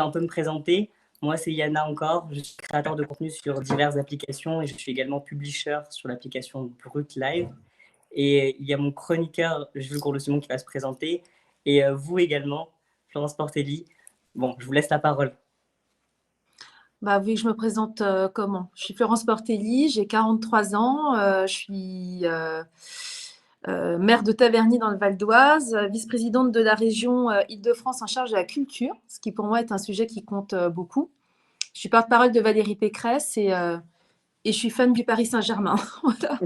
un peu me présenter. Moi, c'est Yana encore. Je suis créateur de contenu sur diverses applications et je suis également publisher sur l'application Brut Live. Et il y a mon chroniqueur Jules Gourle-Simon qui va se présenter. Et vous également, Florence Portelli. Bon, je vous laisse la parole. Bah oui, je me présente comment? Je suis Florence Portelli, j'ai 43 ans, je suis maire de Taverny dans le Val d'Oise, vice-présidente de la région Île-de-France en charge de la culture, ce qui pour moi est un sujet qui compte beaucoup. Je suis porte-parole de Valérie Pécresse et je suis fan du Paris Saint-Germain. Voilà,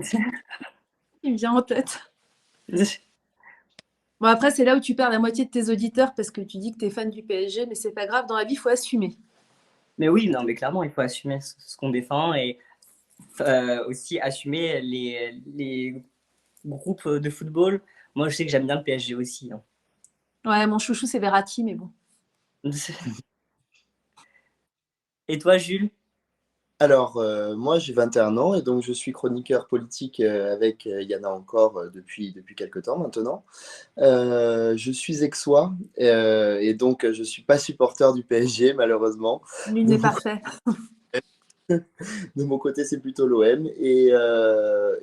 il me vient en tête. Bon, après, c'est là où tu perds la moitié de tes auditeurs parce que tu dis que tu es fan du PSG, mais c'est pas grave, dans la vie, il faut assumer. Mais oui, non, mais clairement, il faut assumer ce qu'on défend et aussi assumer les groupes de football. Moi, je sais que j'aime bien le PSG aussi. Hein. Ouais, mon chouchou, c'est Verratti, mais bon. Et toi, Jules? Alors, moi, j'ai 21 ans et donc je suis chroniqueur politique avec Yana encore depuis quelque temps maintenant. Je suis aixois et donc je suis pas supporter du PSG malheureusement. Nul n'est parfait. De mon côté, c'est plutôt l'OM et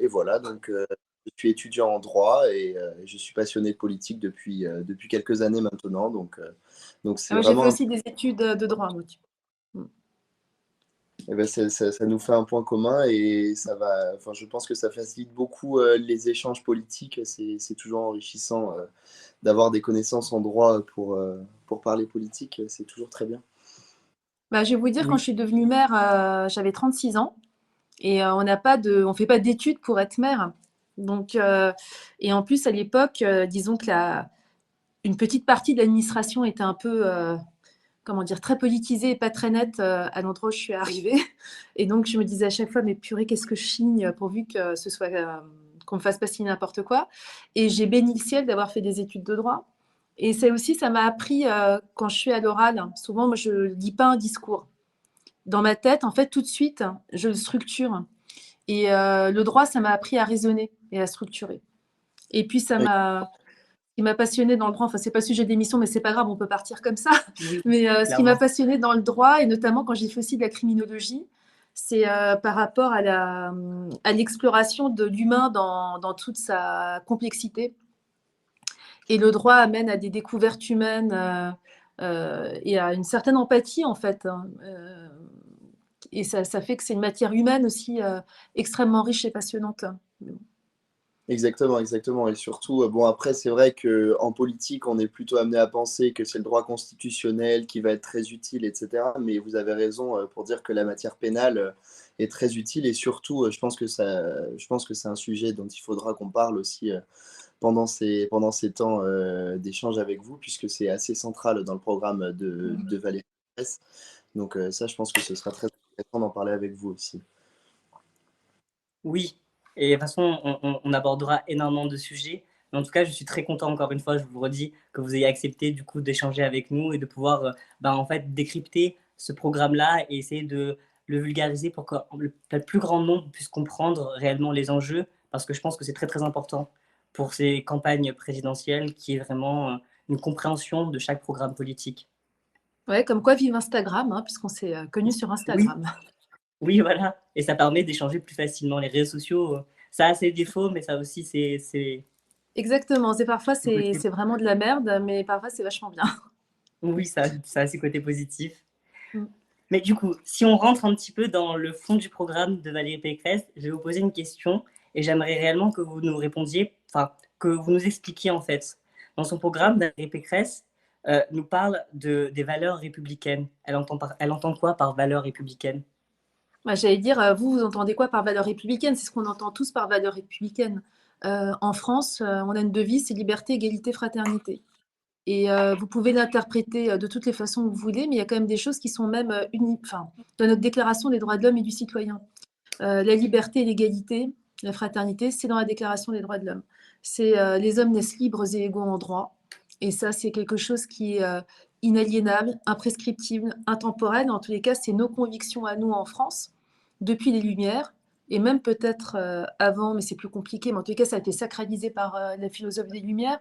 voilà, donc je suis étudiant en droit et je suis passionné de politique depuis quelques années maintenant. Donc c'est Ah ouais, j'ai fait vraiment aussi des études de droit, moi. eh ben, ça nous fait un point commun et ça va, enfin, je pense que ça facilite beaucoup les échanges politiques. C'est toujours enrichissant d'avoir des connaissances en droit pour parler politique. C'est toujours très bien. Bah, je vais vous dire, quand Oui. je suis devenue mère, j'avais 36 ans et on fait pas d'études pour être mère. Donc, et en plus, à l'époque, disons que une petite partie de l'administration était un peu, comment dire, très politisée et pas très nette à l'endroit où je suis arrivée. Et donc, je me disais à chaque fois, mais purée, qu'est-ce que je signe pourvu que ce soit, qu'on me fasse pas signer n'importe quoi. Et j'ai béni le ciel d'avoir fait des études de droit. Et ça aussi, ça m'a appris quand je suis à l'oral. Souvent, moi, je ne lis pas un discours. Dans ma tête, en fait, tout de suite, je le structure. Et le droit, ça m'a appris à raisonner et à structurer. Et puis, Oui, ce qui m'a passionné dans le droit, enfin, c'est pas le sujet d'émission, mais c'est pas grave, on peut partir comme ça. Oui, Mais ce qui m'a clairement. passionné dans le droit, et notamment quand j'ai fait aussi de la criminologie, c'est par rapport à l'exploration de l'humain dans toute sa complexité. Et le droit amène à des découvertes humaines et à une certaine empathie, en fait. Hein. Et ça fait que c'est une matière humaine aussi extrêmement riche et passionnante. exactement, exactement. Et surtout, bon, après, c'est vrai qu'en politique, on est plutôt amené à penser que c'est le droit constitutionnel qui va être très utile, etc. Mais vous avez raison pour dire que la matière pénale est très utile et surtout, je pense que c'est un sujet dont il faudra qu'on parle aussi pendant ces temps d'échange avec vous, puisque c'est assez central dans le programme de Valérie Pécresse. Donc ça, je pense que ce sera très intéressant d'en parler avec vous aussi. Oui. Et de toute façon, on abordera énormément de sujets. Mais en tout cas, je suis très content, encore une fois, je vous redis, que vous ayez accepté du coup d'échanger avec nous et de pouvoir en fait, décrypter ce programme-là et essayer de le vulgariser pour que le plus grand nombre puisse comprendre réellement les enjeux, parce que je pense que c'est très très important pour ces campagnes présidentielles, qui est vraiment une compréhension de chaque programme politique. Ouais, comme quoi vive Instagram, hein, puisqu'on s'est connus sur Oui, Instagram. oui, voilà. Et ça permet d'échanger plus facilement. Les réseaux sociaux, ça a ses défauts, mais ça aussi, c'est Exactement. Parfois, c'est côté. vraiment de la merde, mais parfois, c'est vachement bien. Oui, ça a ses côtés positifs. Mm. Mais du coup, si on rentre un petit peu dans le fond du programme de Valérie Pécresse, je vais vous poser une question et j'aimerais réellement que vous nous répondiez, enfin, que vous nous expliquiez en fait. Dans son programme, Valérie Pécresse nous parle des valeurs républicaines. Elle entend quoi par valeurs républicaines? Bah, j'allais dire, vous entendez quoi par valeur républicaine? C'est ce qu'on entend tous par valeur républicaine. En France, on a une devise, c'est liberté, égalité, fraternité. Et vous pouvez l'interpréter de toutes les façons que vous voulez, mais il y a quand même des choses qui sont même enfin, dans notre déclaration des droits de l'homme et du citoyen. La liberté et l'égalité, la fraternité, c'est dans la déclaration des droits de l'homme. C'est les hommes naissent libres et égaux en droit. Et ça, c'est quelque chose qui est inaliénable, imprescriptible, intemporel. En tous les cas, c'est nos convictions à nous en France, depuis les Lumières, et même peut-être avant, mais c'est plus compliqué. Mais en tous les cas, ça a été sacralisé par la philosophe des Lumières.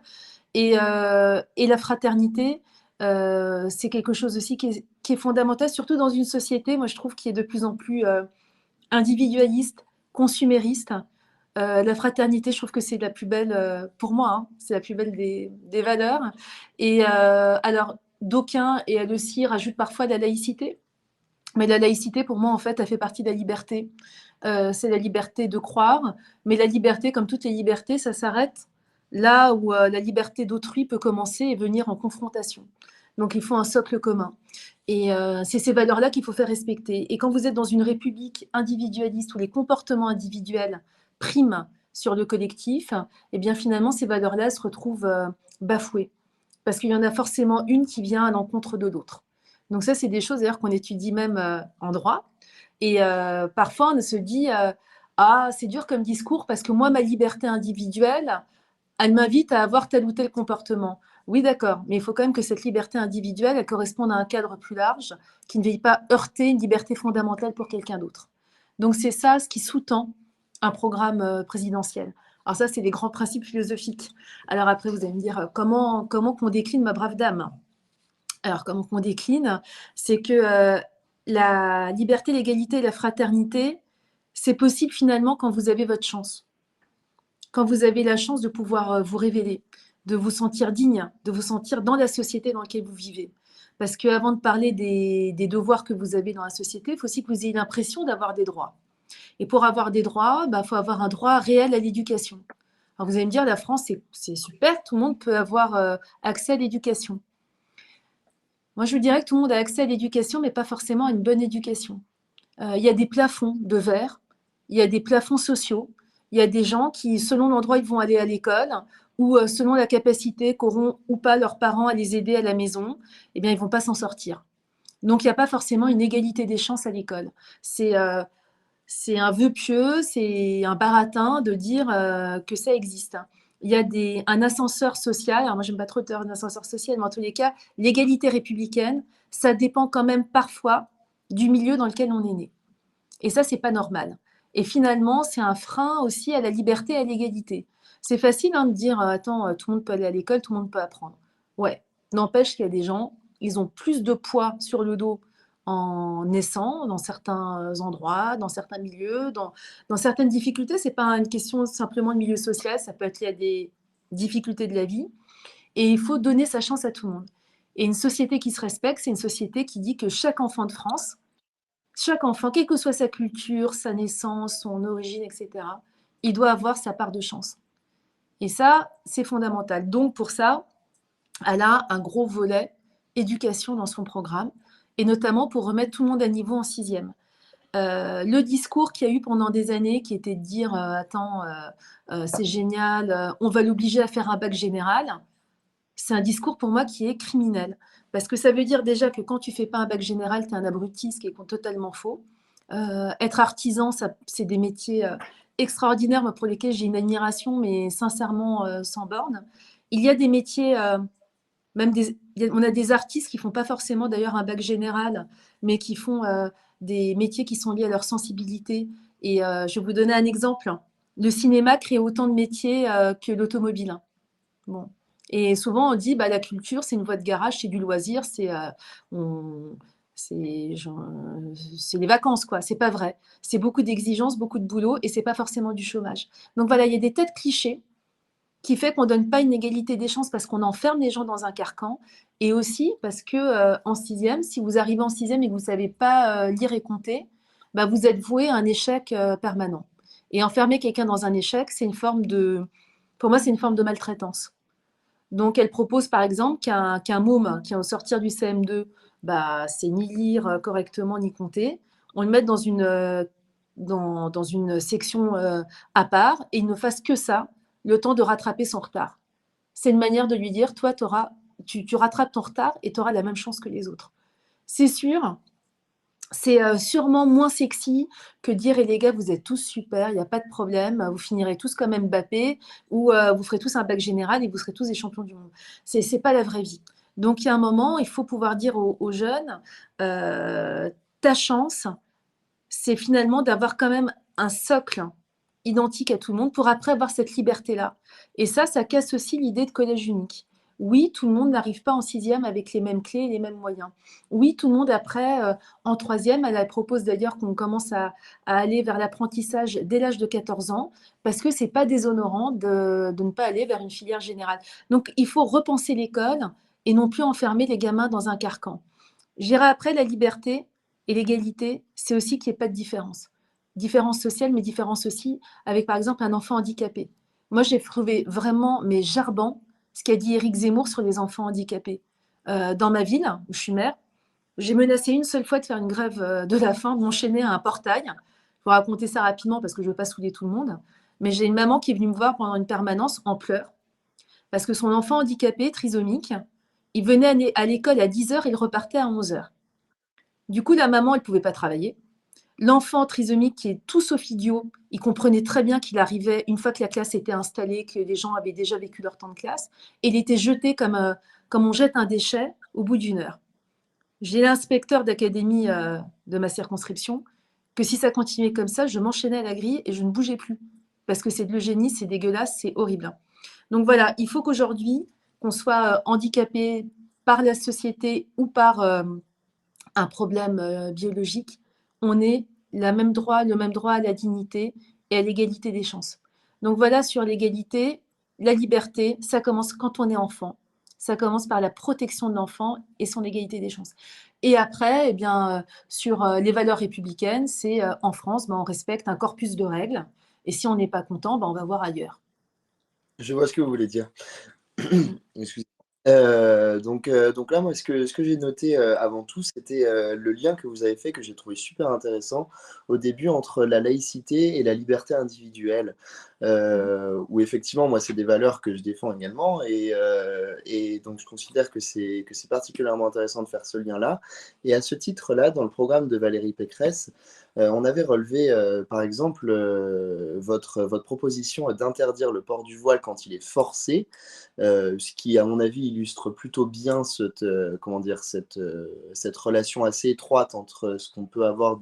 Et la fraternité, C'est quelque chose aussi qui est fondamental, surtout dans une société, moi je trouve, qui est de plus en plus individualiste, consumériste. La fraternité, je trouve que c'est la plus belle, pour moi, hein, c'est la plus belle des valeurs. Et alors, d'aucuns, et elle aussi, rajoutent parfois la laïcité. Mais la laïcité, pour moi, en fait, elle fait partie de la liberté. C'est la liberté de croire, mais la liberté, comme toutes les libertés, ça s'arrête là où la liberté d'autrui peut commencer et venir en confrontation. Donc, il faut un socle commun. Et c'est ces valeurs-là qu'il faut faire respecter. Et quand vous êtes dans une république individualiste où les comportements individuels priment sur le collectif, eh bien, finalement, ces valeurs-là se retrouvent bafouées. Parce qu'il y en a forcément une qui vient à l'encontre de l'autre. Donc ça, c'est des choses d'ailleurs qu'on étudie même en droit. Et parfois, on se dit, ah, c'est dur comme discours parce que moi, ma liberté individuelle, elle m'invite à avoir tel ou tel comportement. Oui, d'accord, mais il faut quand même que cette liberté individuelle, elle corresponde à un cadre plus large, qui ne veuille pas heurter une liberté fondamentale pour quelqu'un d'autre. Donc c'est ça ce qui sous-tend un programme présidentiel. Alors ça, c'est les grands principes philosophiques. Alors après, vous allez me dire, comment qu'on décline, ma brave dame? Alors, comment qu'on décline, c'est que la liberté, l'égalité et la fraternité, c'est possible finalement quand vous avez votre chance. Quand vous avez la chance de pouvoir vous révéler, de vous sentir digne, de vous sentir dans la société dans laquelle vous vivez. Parce qu'avant de parler des devoirs que vous avez dans la société, il faut aussi que vous ayez l'impression d'avoir des droits. Et pour avoir des droits, il faut avoir un droit réel à l'éducation. Alors vous allez me dire, la France, c'est super, tout le monde peut avoir accès à l'éducation. Moi, je vous dirais que tout le monde a accès à l'éducation, mais pas forcément à une bonne éducation. Il y a des plafonds de verre, il y a des plafonds sociaux, il y a des gens qui, selon l'endroit où ils vont aller à l'école, ou selon la capacité qu'auront ou pas leurs parents à les aider à la maison, eh bien, ils ne vont pas s'en sortir. Donc, il n'y a pas forcément une égalité des chances à l'école. C'est un vœu pieux, c'est un baratin de dire que ça existe. Il y a un ascenseur social, alors moi j'aime pas trop le terme d'ascenseur social, mais en tous les cas, l'égalité républicaine, ça dépend quand même parfois du milieu dans lequel on est né. Et ça, c'est pas normal. Et finalement, c'est un frein aussi à la liberté et à l'égalité. C'est facile de dire, attends, tout le monde peut aller à l'école, tout le monde peut apprendre. Ouais, n'empêche qu'il y a des gens, ils ont plus de poids sur le dos en naissant dans certains endroits, dans certains milieux, dans certaines difficultés. C'est pas une question simplement de milieu social, ça peut être lié à des difficultés de la vie. Et il faut donner sa chance à tout le monde. Et une société qui se respecte, c'est une société qui dit que chaque enfant de France, chaque enfant, quelle que soit sa culture, sa naissance, son origine, etc., il doit avoir sa part de chance. Et ça, c'est fondamental. Donc pour ça, elle a un gros volet éducation dans son programme, et notamment pour remettre tout le monde à niveau en sixième. Le discours qu'il y a eu pendant des années, qui était de dire attends, c'est génial, on va l'obliger à faire un bac général, c'est un discours pour moi qui est criminel. Parce que ça veut dire déjà que quand tu fais pas un bac général, tu es un abruti, ce qui est totalement faux. Être artisan, c'est des métiers extraordinaires pour lesquels j'ai une admiration, mais sincèrement sans borne. Il y a des métiers on a des artistes qui font pas forcément d'ailleurs un bac général, mais qui font des métiers qui sont liés à leur sensibilité. Et je vais vous donner un exemple. Le cinéma crée autant de métiers que l'automobile. Bon. Et souvent on dit la culture c'est une voie de garage, c'est du loisir, c'est les vacances quoi. C'est pas vrai. C'est beaucoup d'exigences, beaucoup de boulot et c'est pas forcément du chômage. Donc voilà, il y a des tas de clichés qui fait qu'on ne donne pas une égalité des chances parce qu'on enferme les gens dans un carcan, et aussi parce que en sixième, si vous arrivez en sixième et que vous ne savez pas lire et compter, vous êtes voué à un échec permanent. Et enfermer quelqu'un dans un échec, pour moi, c'est une forme de maltraitance. Donc, elle propose par exemple qu'un môme qui, au sortir du CM2, sait ni lire correctement ni compter, on le mette dans une section à part et il ne fasse que ça le temps de rattraper son retard. C'est une manière de lui dire, toi, tu rattrapes ton retard et tu auras la même chance que les autres. C'est sûr, c'est sûrement moins sexy que dire, et les gars, vous êtes tous super, il n'y a pas de problème, vous finirez tous comme Mbappé, ou vous ferez tous un bac général et vous serez tous des champions du monde. C'est pas la vraie vie. Donc, il y a un moment, il faut pouvoir dire aux jeunes, ta chance, c'est finalement d'avoir quand même un socle identique à tout le monde pour après avoir cette liberté-là. Et ça casse aussi l'idée de collège unique. Oui, tout le monde n'arrive pas en sixième avec les mêmes clés et les mêmes moyens. Oui, tout le monde après, en troisième, elle propose d'ailleurs qu'on commence à aller vers l'apprentissage dès l'âge de 14 ans, parce que c'est pas déshonorant de ne pas aller vers une filière générale. Donc, il faut repenser l'école et non plus enfermer les gamins dans un carcan. Je dirais après, la liberté et l'égalité, c'est aussi qu'il n'y ait pas de différence. Différence sociale, mais différence aussi avec, par exemple, un enfant handicapé. Moi, j'ai trouvé vraiment, mais jarbant, ce qu'a dit Éric Zemmour sur les enfants handicapés. Dans ma ville, où je suis maire, j'ai menacé une seule fois de faire une grève de la faim, de m'enchaîner à un portail. Je vais raconter ça rapidement parce que je ne veux pas saouler tout le monde. Mais j'ai une maman qui est venue me voir pendant une permanence en pleurs parce que son enfant handicapé, trisomique, il venait à l'école à 10 heures et il repartait à 11 heures. Du coup, la maman, elle ne pouvait pas travailler. L'enfant trisomique, qui est tout sauf idiot, il comprenait très bien qu'il arrivait une fois que la classe était installée, que les gens avaient déjà vécu leur temps de classe, et il était jeté comme on jette un déchet au bout d'une heure. J'ai l'inspecteur d'académie de ma circonscription que si ça continuait comme ça, je m'enchaînais à la grille et je ne bougeais plus. Parce que c'est de l'eugénie, c'est dégueulasse, c'est horrible. Donc voilà, il faut qu'aujourd'hui, qu'on soit handicapé par la société ou par un problème biologique, on ait le même droit à la dignité et à l'égalité des chances. Donc voilà, sur l'égalité, la liberté, ça commence quand on est enfant. Ça commence par la protection de l'enfant et son égalité des chances. Et après, eh bien, sur les valeurs républicaines, c'est en France, ben, on respecte un corpus de règles. Et si on n'est pas content, ben, on va voir ailleurs. Je vois ce que vous voulez dire. Mm. Excusez. Donc là, moi, ce que j'ai noté avant tout, c'était le lien que vous avez fait, que j'ai trouvé super intéressant au début entre la laïcité et la liberté individuelle, où effectivement, moi, c'est des valeurs que je défends également, et donc je considère que c'est particulièrement intéressant de faire ce lien-là. Et à ce titre-là, dans le programme de Valérie Pécresse, on avait relevé, par exemple, votre proposition d'interdire le port du voile quand il est forcé, ce qui, à mon avis, illustre plutôt bien comment dire, cette relation assez étroite entre ce qu'on peut avoir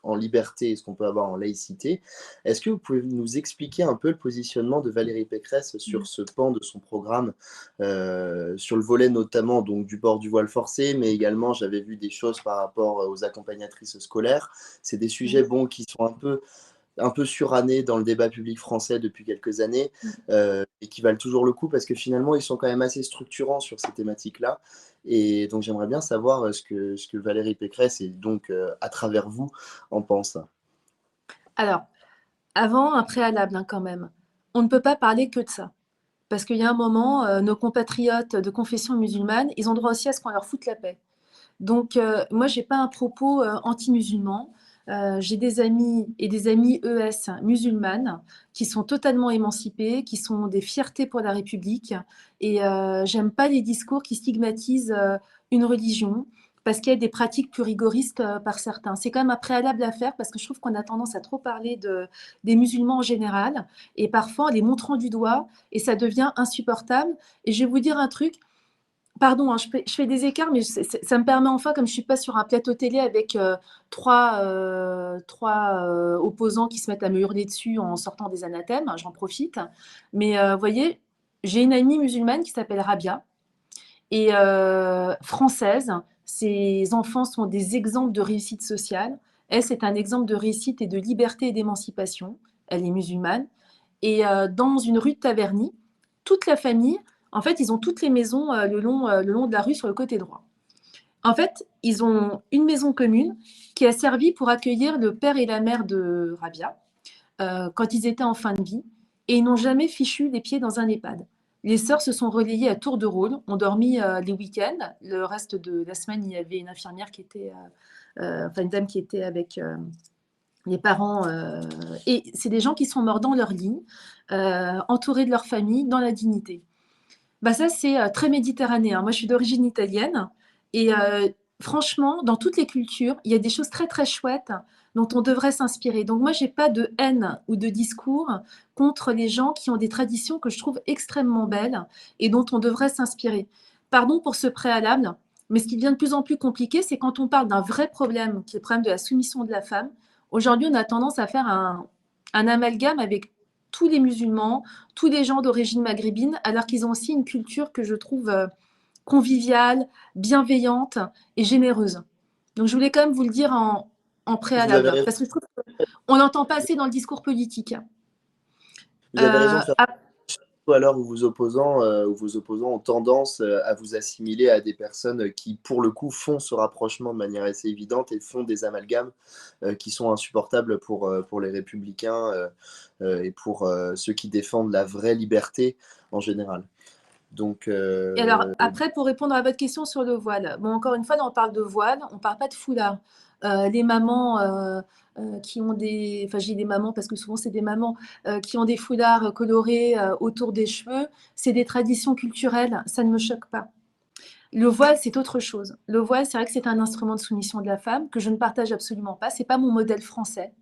en liberté et ce qu'on peut avoir en laïcité. Est-ce que vous pouvez nous expliquer un peu le positionnement de Valérie Pécresse sur ce pan de son programme, sur le volet notamment donc, du port du voile forcé, mais également j'avais vu des choses par rapport aux accompagnatrices scolaires. C'est des sujets Mm. bon, qui sont un peu surannés dans le débat public français depuis quelques années, et qui valent toujours le coup parce que finalement ils sont quand même assez structurants sur ces thématiques-là. Et donc j'aimerais bien savoir ce que Valérie Pécresse et donc à travers vous en pense. Alors, avant, un préalable hein, quand même. On ne peut pas parler que de ça. Parce qu'il y a un moment, nos compatriotes de confession musulmane, ils ont droit aussi à ce qu'on leur foute la paix. Donc, moi, je n'ai pas un propos anti-musulman. J'ai des amis et des amies ES musulmanes qui sont totalement émancipées, qui sont des fiertés pour la République. Et j'aime pas les discours qui stigmatisent une religion parce qu'il y a des pratiques plus rigoristes par certains. C'est quand même un préalable à faire parce que je trouve qu'on a tendance à trop parler des musulmans en général et parfois en les montrant du doigt et ça devient insupportable. Et je vais vous dire un truc, pardon, hein, je fais des écarts, mais ça me permet enfin, comme je ne suis pas sur un plateau télé avec trois opposants qui se mettent à me hurler dessus en sortant des anathèmes, hein, j'en profite. Mais vous voyez, j'ai une amie musulmane qui s'appelle Rabia et française. Ses enfants sont des exemples de réussite sociale. Elle, c'est un exemple de réussite et de liberté et d'émancipation. Elle est musulmane. Et dans une rue de Taverny, toute la famille, en fait, ils ont toutes les maisons le long de la rue sur le côté droit. En fait, ils ont une maison commune qui a servi pour accueillir le père et la mère de Rabia quand ils étaient en fin de vie et ils n'ont jamais fichu les pieds dans un EHPAD. Les sœurs se sont relayées à tour de rôle, ont dormi les week-ends. Le reste de la semaine, il y avait une infirmière qui était, enfin une dame qui était avec les parents. Et c'est des gens qui sont morts dans leur lit, entourés de leur famille, dans la dignité. Bah ça, c'est très méditerranéen. Moi, je suis d'origine italienne. Et franchement, dans toutes les cultures, il y a des choses très, très chouettes dont on devrait s'inspirer. Donc, moi, je n'ai pas de haine ou de discours contre les gens qui ont des traditions que je trouve extrêmement belles et dont on devrait s'inspirer. Pardon pour ce préalable, mais ce qui devient de plus en plus compliqué, c'est quand on parle d'un vrai problème, qui est le problème de la soumission de la femme. Aujourd'hui, on a tendance à faire un amalgame avec tous les musulmans, tous les gens d'origine maghrébine, alors qu'ils ont aussi une culture que je trouve conviviale, bienveillante et généreuse. Donc je voulais quand même vous le dire en Vous avez préalable, raison, parce que je trouve qu'on n'entend pas assez dans le discours politique. vous avez raison de faire Ah, à l'heure où vos opposants ont tendance à vous assimiler à des personnes qui, pour le coup, font ce rapprochement de manière assez évidente et font des amalgames qui sont insupportables pour les républicains et pour ceux qui défendent la vraie liberté en général. Donc, et alors, après, pour répondre à votre question sur le voile, bon, encore une fois, là, on parle de voile, on ne parle pas de foulard. Les mamans qui ont des. Enfin, j'ai des mamans parce que souvent, c'est des mamans qui ont des foulards colorés autour des cheveux. C'est des traditions culturelles, ça ne me choque pas. Le voile, c'est autre chose. Le voile, c'est vrai que c'est un instrument de soumission de la femme que je ne partage absolument pas. C'est pas mon modèle français.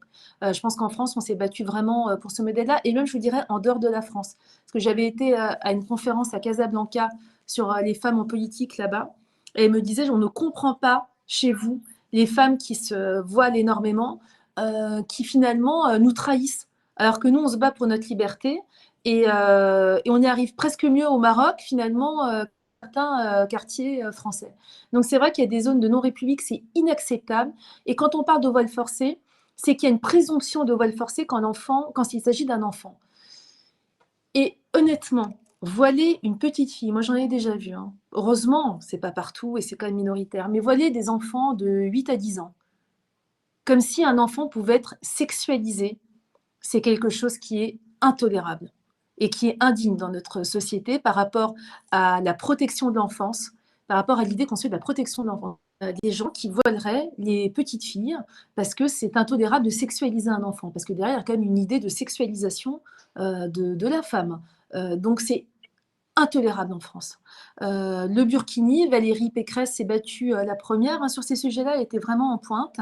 Je pense qu'en France, on s'est battu vraiment pour ce modèle-là. Et même, je vous dirais, en dehors de la France. Parce que j'avais été à une conférence à Casablanca sur les femmes en politique là-bas. Et elle me disait, on ne comprend pas chez vous les femmes qui se voilent énormément, qui finalement nous trahissent. Alors que nous, on se bat pour notre liberté. Et on y arrive presque mieux au Maroc, finalement, certains quartiers français. Donc c'est vrai qu'il y a des zones de non-république, c'est inacceptable. Et quand on parle de voile forcé, c'est qu'il y a une présomption de voile forcé quand il s'agit d'un enfant. Et honnêtement, voiler une petite fille, moi j'en ai déjà vu, hein. Heureusement, c'est pas partout et c'est quand même minoritaire, mais voiler des enfants de 8 à 10 ans, comme si un enfant pouvait être sexualisé, c'est quelque chose qui est intolérable et qui est indigne dans notre société par rapport à la protection de l'enfance, par rapport à l'idée qu'on fait de la protection de l'enfance. Des gens qui voileraient les petites filles parce que c'est intolérable de sexualiser un enfant, parce que derrière, il y a quand même une idée de sexualisation de la femme. Donc c'est intolérable en France. Le Burkini, Valérie Pécresse s'est battue la première sur ces sujets-là, elle était vraiment en pointe,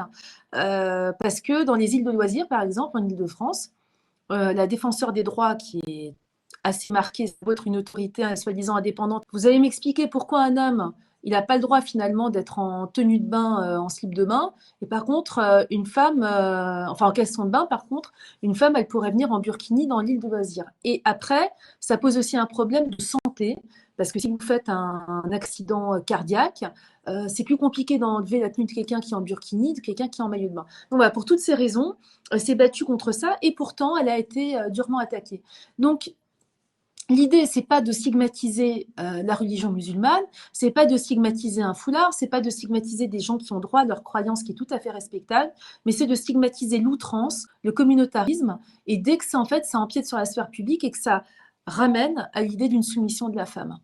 parce que dans les îles de loisirs, par exemple, en Île-de-France, la défenseur des droits, qui est assez marquée, c'est être une autorité soi-disant indépendante. Vous allez m'expliquer pourquoi un homme, il n'a pas le droit finalement d'être en tenue de bain, en slip de bain, et par contre, une femme, enfin en caleçon de bain, par contre, une femme, elle pourrait venir en burkini dans l'île de loisirs. Et après, ça pose aussi un problème de santé, parce que si vous faites un accident cardiaque, c'est plus compliqué d'enlever la tenue de quelqu'un qui est en burkini de quelqu'un qui est en maillot de bain. Donc voilà, pour toutes ces raisons, s'est battue contre ça et pourtant elle a été durement attaquée. Donc l'idée, c'est pas de stigmatiser la religion musulmane, c'est pas de stigmatiser un foulard, c'est pas de stigmatiser des gens qui ont droit à leur croyance qui est tout à fait respectable, mais c'est de stigmatiser l'outrance, le communautarisme, et dès que ça en fait ça empiète sur la sphère publique et que ça ramène à l'idée d'une soumission de la femme.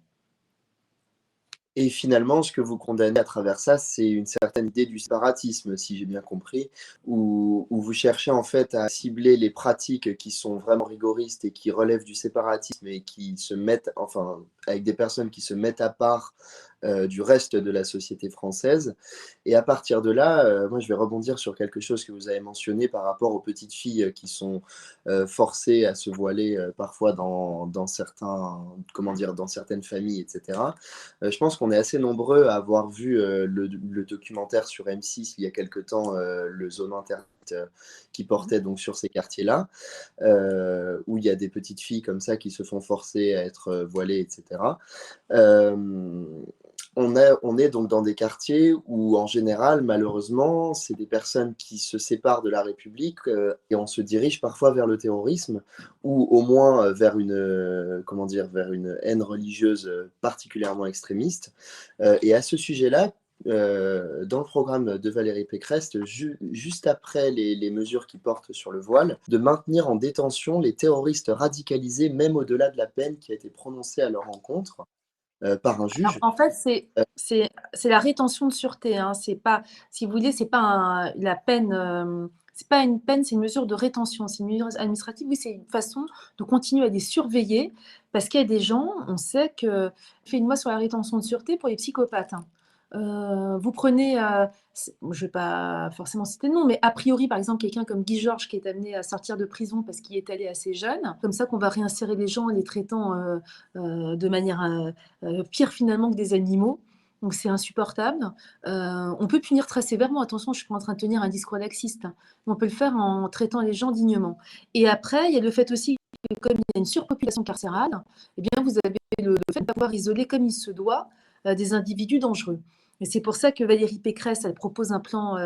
et finalement, ce que vous condamnez à travers ça, c'est une certaine idée du séparatisme, si j'ai bien compris, où vous cherchez en fait à cibler les pratiques qui sont vraiment rigoristes et qui relèvent du séparatisme et qui se mettent, enfin, avec des personnes qui se mettent à part du reste de la société française. Et à partir de là, moi, je vais rebondir sur quelque chose que vous avez mentionné par rapport aux petites filles qui sont forcées à se voiler parfois dans certains, comment dire, dans certaines familles, etc. Je pense qu'on est assez nombreux à avoir vu le documentaire sur M6 il y a quelque temps, le Zone Interdite, qui portait donc sur ces quartiers-là, où il y a des petites filles comme ça qui se font forcer à être voilées, etc. Euh, on est donc dans des quartiers où, en général, malheureusement, c'est des personnes qui se séparent de la République et on se dirige parfois vers le terrorisme ou au moins vers une, comment dire, vers une haine religieuse particulièrement extrémiste. Et à ce sujet-là, dans le programme de Valérie Pécresse, juste après les mesures qui portent sur le voile, de maintenir en détention les terroristes radicalisés, même au-delà de la peine qui a été prononcée à leur encontre par un Alors, juge. en fait, c'est la rétention de sûreté, hein. C'est pas, si vous voulez, c'est pas la peine. C'est pas une peine, c'est une mesure de rétention, c'est une mesure administrative. Oui, c'est une façon de continuer à les surveiller parce qu'il y a des gens, on sait que fait une loi sur la rétention de sûreté pour les psychopathes, hein. Vous prenez, je ne vais pas forcément citer de nom, mais a priori, par exemple, quelqu'un comme Guy Georges qui est amené à sortir de prison parce qu'il est allé assez jeune, comme ça qu'on va réinsérer les gens en les traitant de manière pire finalement que des animaux. Donc c'est insupportable. On peut punir très sévèrement. Attention, je ne suis pas en train de tenir un discours laxiste, hein. On peut le faire en traitant les gens dignement. Et après, il y a le fait aussi que comme il y a une surpopulation carcérale, eh bien, vous avez le fait de pouvoir isoler comme il se doit des individus dangereux. Et c'est pour ça que Valérie Pécresse, elle propose un plan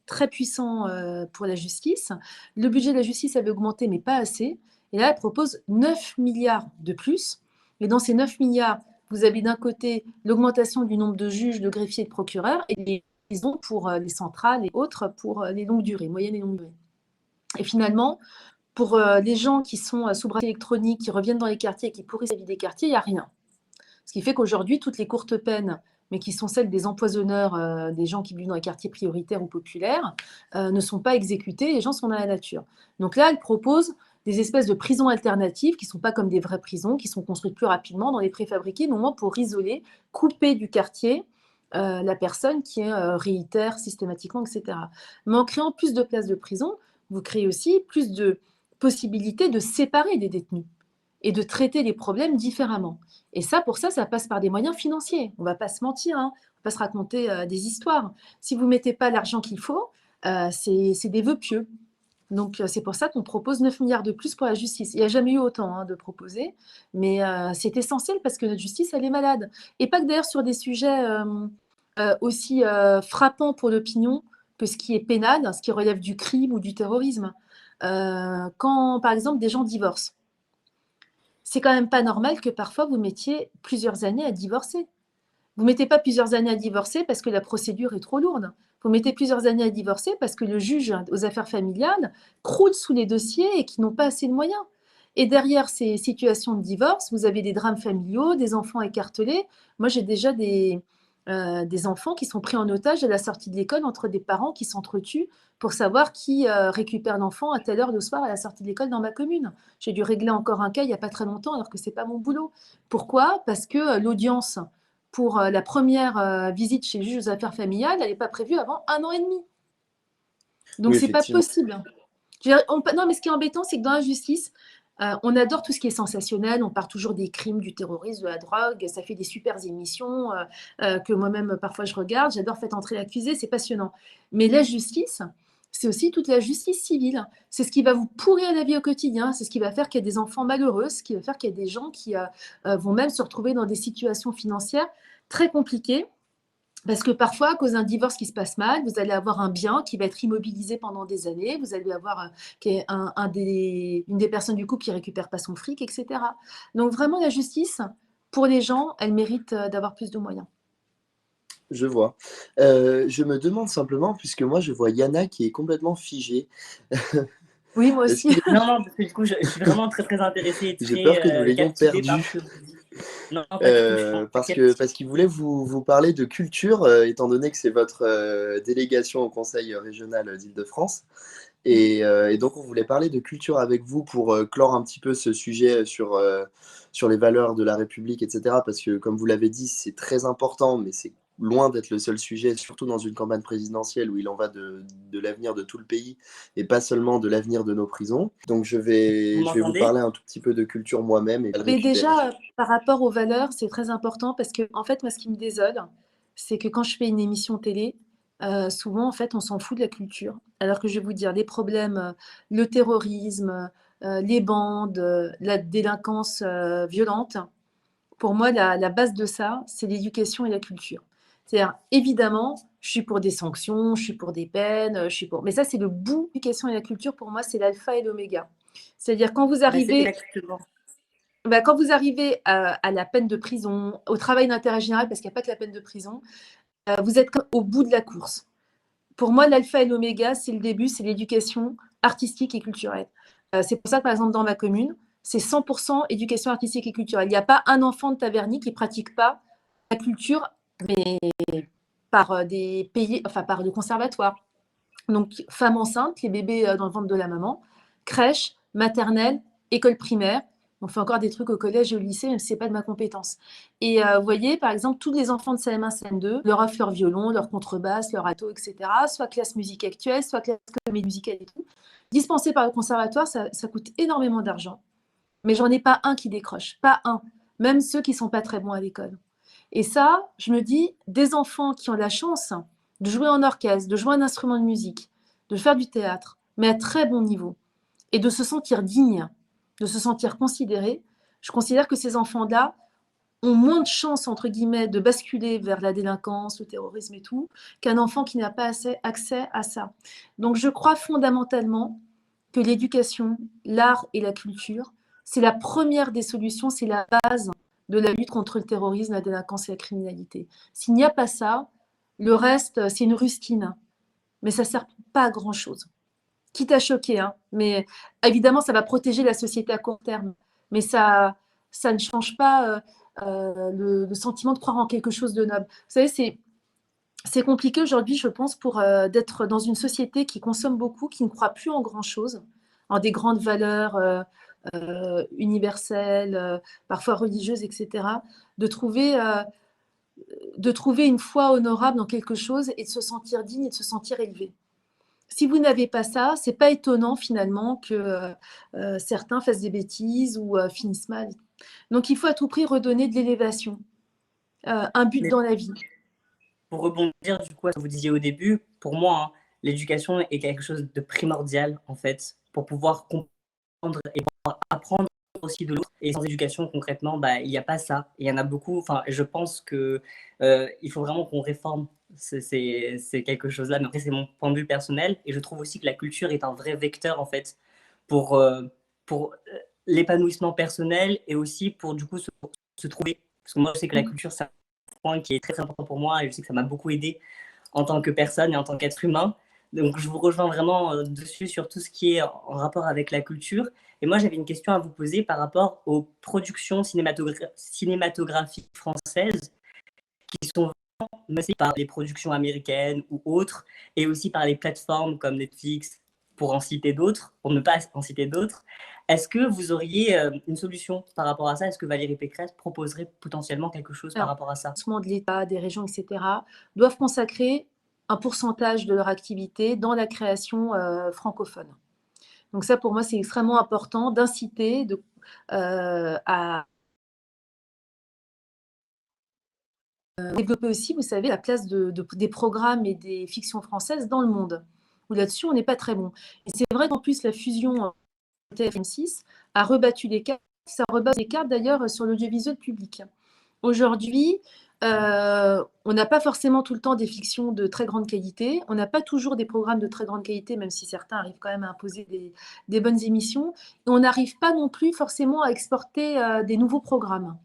très puissant pour la justice. Le budget de la justice avait augmenté, mais pas assez. Et là, elle propose 9 milliards de plus. Et dans ces 9 milliards, vous avez d'un côté l'augmentation du nombre de juges, de greffiers et de procureurs, et les prisons pour les centrales et autres pour les longues durées, moyennes et longues durées. Et finalement, pour les gens qui sont sous bracelet électronique, qui reviennent dans les quartiers, qui pourrissent la vie des quartiers, il n'y a rien. Ce qui fait qu'aujourd'hui, toutes les courtes peines, mais qui sont celles des empoisonneurs, des gens qui vivent dans les quartiers prioritaires ou populaires, ne sont pas exécutées, les gens sont dans la nature. Donc là, elle propose des espèces de prisons alternatives qui ne sont pas comme des vraies prisons, qui sont construites plus rapidement dans les préfabriqués, mais au moins pour isoler, couper du quartier la personne qui réitère systématiquement, etc. Mais en créant plus de places de prison, vous créez aussi plus de possibilités de séparer des détenus et de traiter les problèmes différemment. Et ça, pour ça, ça passe par des moyens financiers. On ne va pas se mentir, hein. On ne va pas se raconter des histoires. Si vous ne mettez pas l'argent qu'il faut, c'est des vœux pieux. Donc, c'est pour ça qu'on propose 9 milliards de plus pour la justice. Il n'y a jamais eu autant de proposer, mais c'est essentiel parce que notre justice, elle est malade. Et pas que d'ailleurs sur des sujets aussi frappants pour l'opinion que ce qui est pénal, ce qui relève du crime ou du terrorisme. Quand, par exemple, des gens divorcent, c'est quand même pas normal que parfois vous mettiez plusieurs années à divorcer. Vous mettez pas plusieurs années à divorcer parce que la procédure est trop lourde. Vous mettez plusieurs années à divorcer parce que le juge aux affaires familiales croule sous les dossiers et qui n'ont pas assez de moyens. Et derrière ces situations de divorce, vous avez des drames familiaux, des enfants écartelés. Moi, j'ai déjà des enfants qui sont pris en otage à la sortie de l'école entre des parents qui s'entretuent pour savoir qui récupère l'enfant à telle heure le soir à la sortie de l'école dans ma commune. J'ai dû régler encore un cas il n'y a pas très longtemps alors que ce n'est pas mon boulot. Pourquoi? Parce que l'audience pour la première visite chez le juge aux affaires familiales, elle n'est pas prévue avant 1 an et demi. Donc, Oui, c'est pas effectivement. possible. Non, mais ce qui est embêtant, c'est que dans la justice, on adore tout ce qui est sensationnel. On part toujours des crimes, du terrorisme, de la drogue. Ça fait des super émissions que moi-même, parfois, je regarde. J'adore Faites entrer l'accusé. C'est passionnant. Mais la justice, c'est aussi toute la justice civile. C'est ce qui va vous pourrir la vie au quotidien. C'est ce qui va faire qu'il y a des enfants malheureux. Ce qui va faire qu'il y a des gens qui vont même se retrouver dans des situations financières très compliquées. Parce que parfois, à cause d'un divorce qui se passe mal, vous allez avoir un bien qui va être immobilisé pendant des années, vous allez avoir une des personnes du couple qui ne récupère pas son fric, etc. Donc vraiment, la justice, pour les gens, elle mérite d'avoir plus de moyens. Je vois. Je me demande simplement, puisque moi je vois Yana qui est complètement figée. Oui, moi Est-ce aussi. qu'il est- Non, parce que du coup, je suis vraiment très, très intéressé et J'ai peur que nous très l'ayons captivé par perdu. ce que vous dites. Non, pas du tout, je t'inquiète. Parce qu'il voulait vous parler de culture, étant donné que c'est votre délégation au Conseil régional d'Île-de-France. Et donc, on voulait parler de culture avec vous pour clore un petit peu ce sujet sur les valeurs de la République, etc. Parce que, comme vous l'avez dit, c'est très important, mais c'est loin d'être le seul sujet, surtout dans une campagne présidentielle où il en va de l'avenir de tout le pays et pas seulement de l'avenir de nos prisons. Donc, Vous je vais vous m'entendez? parler un tout petit peu de culture moi-même et de le Mais récupérer. déjà, par rapport aux valeurs, c'est très important parce que, en fait, moi, ce qui me désole, c'est que quand je fais une émission télé, souvent, en fait, on s'en fout de la culture. Alors que je vais vous dire, les problèmes, le terrorisme, les bandes, la délinquance violente, pour moi, la base de ça, c'est l'éducation et la culture. C'est-à-dire, évidemment, je suis pour des sanctions, je suis pour des peines, je suis pour. Mais ça, c'est le bout. L'éducation et la culture, pour moi, c'est l'alpha et l'oméga. C'est-à-dire, Mais c'est exactement. quand vous arrivez à la peine de prison, au travail d'intérêt général, parce qu'il n'y a pas que la peine de prison, vous êtes au bout de la course. Pour moi, l'alpha et l'oméga, c'est le début, c'est l'éducation artistique et culturelle. C'est pour ça que, par exemple, dans ma commune, c'est 100% éducation artistique et culturelle. Il n'y a pas un enfant de Taverny qui ne pratique pas la culture, mais par des pays, enfin par le conservatoire. Donc, femmes enceintes, les bébés dans le ventre de la maman, crèche, maternelle, école primaire. On fait encore des trucs au collège et au lycée, même si ce n'est pas de ma compétence. Et vous voyez, par exemple, tous les enfants de CM1, CM2 leur offrent leur violon, leur contrebasse, leur alto, etc. Soit classe musique actuelle, soit classe comédie musicale et tout. Dispensé par le conservatoire, ça coûte énormément d'argent. Mais j'en ai pas un qui décroche, pas un. Même ceux qui ne sont pas très bons à l'école. Et ça, je me dis, des enfants qui ont la chance de jouer en orchestre, de jouer un instrument de musique, de faire du théâtre, mais à très bon niveau, et de se sentir digne de se sentir considérés, je considère que ces enfants-là ont moins de chances, entre guillemets, de basculer vers la délinquance, le terrorisme et tout, qu'un enfant qui n'a pas accès à ça. Donc je crois fondamentalement que l'éducation, l'art et la culture, c'est la première des solutions, c'est la base de la lutte contre le terrorisme, la délinquance et la criminalité. S'il n'y a pas ça, le reste, c'est une rustine. Mais ça ne sert pas à grand-chose. Quitte à choquer, hein. Mais évidemment, ça va protéger la société à court terme. Mais ça ne change pas le sentiment de croire en quelque chose de noble. Vous savez, c'est compliqué aujourd'hui, je pense, pour d'être dans une société qui consomme beaucoup, qui ne croit plus en grand-chose, en des grandes valeurs universelles, parfois religieuses, etc., de trouver une foi honorable dans quelque chose et de se sentir digne et de se sentir élevé. Si vous n'avez pas ça, c'est pas étonnant finalement que certains fassent des bêtises ou finissent mal. Donc il faut à tout prix redonner de l'élévation, un but Mais dans la vie. pour rebondir du coup à ce que vous disiez au début, pour moi, hein, l'éducation est quelque chose de primordial en fait pour pouvoir comprendre et pouvoir apprendre aussi de l'autre. Et sans éducation, concrètement, bah, il n'y a pas ça. Il y en a beaucoup. Enfin, je pense que il faut vraiment qu'on réforme c'est quelque chose-là. Mais après, c'est mon point de vue personnel. Et je trouve aussi que la culture est un vrai vecteur en fait pour l'épanouissement personnel et aussi pour du coup se trouver. Parce que moi, je sais que la culture, c'est un point qui est très, très important pour moi et je sais que ça m'a beaucoup aidé en tant que personne et en tant qu'être humain. Donc, je vous rejoins vraiment dessus sur tout ce qui est en rapport avec la culture. Et moi, j'avais une question à vous poser par rapport aux productions cinématographiques françaises qui sont menacées par les productions américaines ou autres, et aussi par les plateformes comme Netflix, pour en citer d'autres, pour ne pas en citer d'autres. Est-ce que vous auriez une solution par rapport à ça? Est-ce que Valérie Pécresse proposerait potentiellement quelque chose par Alors, rapport à ça? de l'État, des régions, etc., doivent consacrer un pourcentage de leur activité dans la création francophone. Donc ça, pour moi, c'est extrêmement important d'inciter à développer aussi, vous savez, la place des programmes et des fictions françaises dans le monde. Où là-dessus, on n'est pas très bon. Et c'est vrai qu'en plus, la fusion TF6 a rebattu les cartes. Ça rebat les cartes d'ailleurs sur l'audiovisuel public. Aujourd'hui, on n'a pas forcément tout le temps des fictions de très grande qualité. On n'a pas toujours des programmes de très grande qualité, même si certains arrivent quand même à imposer des bonnes émissions. Et on n'arrive pas non plus forcément à exporter des nouveaux programmes.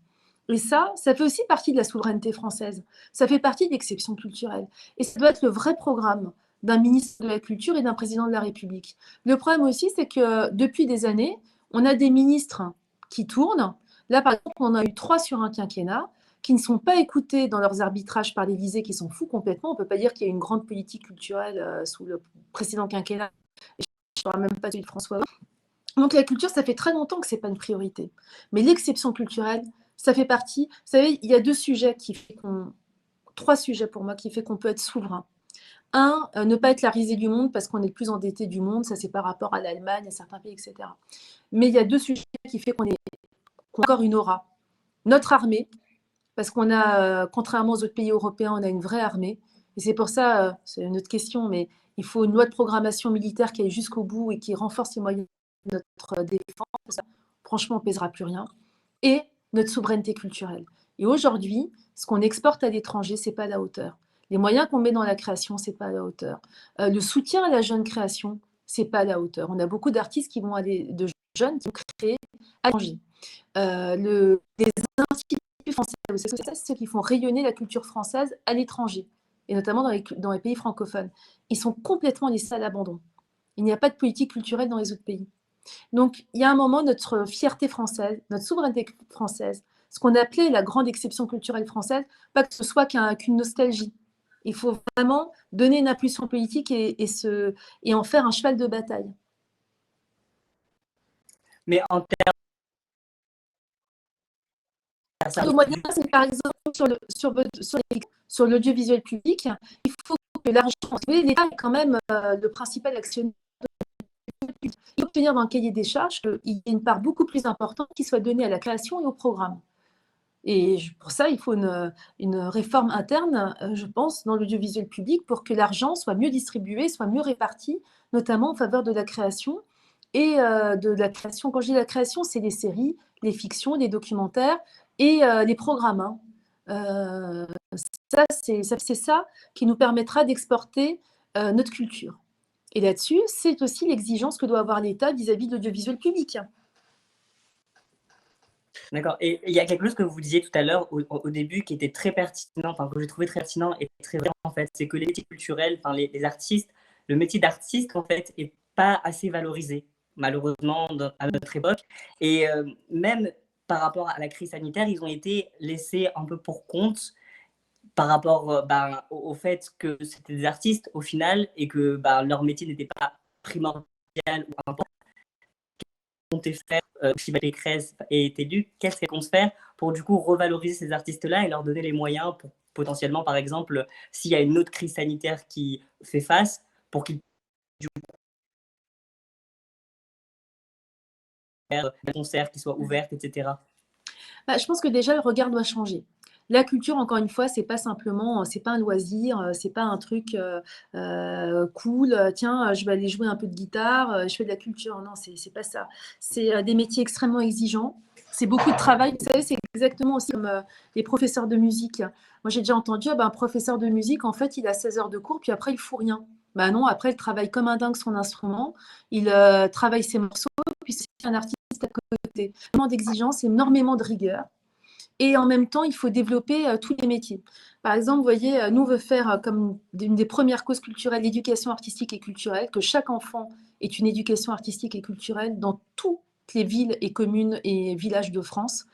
Et ça fait aussi partie de la souveraineté française. Ça fait partie de l'exception culturelle. Et ça doit être le vrai programme d'un ministre de la Culture et d'un président de la République. Le problème aussi, c'est que depuis des années, on a des ministres qui tournent. Là, par exemple, on a eu 3 sur un quinquennat qui ne sont pas écoutés dans leurs arbitrages par l'Élysée, qui s'en fout complètement. On ne peut pas dire qu'il y a une grande politique culturelle sous le précédent quinquennat. Je ne parle même pas celui de François Hollande. Donc la culture, ça fait très longtemps que ce n'est pas une priorité. Mais l'exception culturelle, ça fait partie. Vous savez, il y a 3 sujets pour moi qui fait qu'on peut être souverain. Un, ne pas être la risée du monde parce qu'on est le plus endetté du monde, ça c'est par rapport à l'Allemagne, à certains pays, etc. Mais il y a 2 sujets qui font qu'on a encore une aura. Notre armée, parce qu'on a, contrairement aux autres pays européens, on a une vraie armée. Et c'est pour ça, c'est une autre question, mais il faut une loi de programmation militaire qui aille jusqu'au bout et qui renforce les moyens de notre défense. Ça, franchement, on ne pèsera plus rien. Et notre souveraineté culturelle. Et aujourd'hui, ce qu'on exporte à l'étranger, ce n'est pas à la hauteur. Les moyens qu'on met dans la création, ce n'est pas à la hauteur. Le soutien à la jeune création, ce n'est pas à la hauteur. On a beaucoup d'artistes qui vont aller, de jeunes qui vont créer à l'étranger. Les instituts français, c'est ceux qui font rayonner la culture française à l'étranger, et notamment dans les pays francophones. Ils sont complètement laissés à l'abandon. Il n'y a pas de politique culturelle dans les autres pays. Donc, il y a un moment, notre fierté française, notre souveraineté française, ce qu'on appelait la grande exception culturelle française, pas que ce soit qu'une nostalgie. Il faut vraiment donner une impulsion politique et en faire un cheval de bataille. Mais en Le moyen, c'est par exemple sur l'audiovisuel public, il faut que l'argent, l'État est quand même le principal actionnaire. Il faut obtenir dans le cahier des charges qu'il y ait une part beaucoup plus importante qui soit donnée à la création et au programme. Et pour ça, il faut une réforme interne, je pense, dans l'audiovisuel public pour que l'argent soit mieux distribué, soit mieux réparti, notamment en faveur de la création et de la création. Quand je dis la création, c'est les séries, les fictions, les documentaires et les programmes, hein. C'est ça qui nous permettra d'exporter notre culture. Et là-dessus, c'est aussi l'exigence que doit avoir l'État vis-à-vis de l'audiovisuel public. D'accord. Et il y a quelque chose que vous disiez tout à l'heure au début qui était très pertinent, enfin que j'ai trouvé très pertinent et très vrai en fait, c'est que les métiers culturels, enfin les artistes, le métier d'artiste en fait est pas assez valorisé malheureusement à notre époque. Et même par rapport à la crise sanitaire, ils ont été laissés un peu pour compte par rapport au fait que c'était des artistes au final et que leur métier n'était pas primordial ou important. Compter faire si Pécresse est élue, qu'est-ce qu'elle compte faire pour du coup revaloriser ces artistes-là et leur donner les moyens pour potentiellement, par exemple, s'il y a une autre crise sanitaire qui fait face, pour qu'ils du coup faire des concerts qui soient ouverts, etc. Je pense que déjà le regard doit changer. La culture, encore une fois, c'est pas simplement, c'est pas un loisir, c'est pas un truc cool. Tiens, je vais aller jouer un peu de guitare, je fais de la culture. Non, c'est pas ça. C'est des métiers extrêmement exigeants. C'est beaucoup de travail. Vous savez, c'est exactement aussi comme les professeurs de musique. Moi, j'ai déjà entendu, un professeur de musique, en fait, il a 16 heures de cours, puis après, il fout rien. Bah non, après, il travaille comme un dingue son instrument. Il travaille ses morceaux, puis c'est un artiste à côté. Énormément d'exigence, énormément de rigueur. Et en même temps, il faut développer tous les métiers. Par exemple, vous voyez, nous, on veut faire comme une des premières causes culturelles l'éducation artistique et culturelle, que chaque enfant ait une éducation artistique et culturelle dans toutes les villes et communes et villages de France.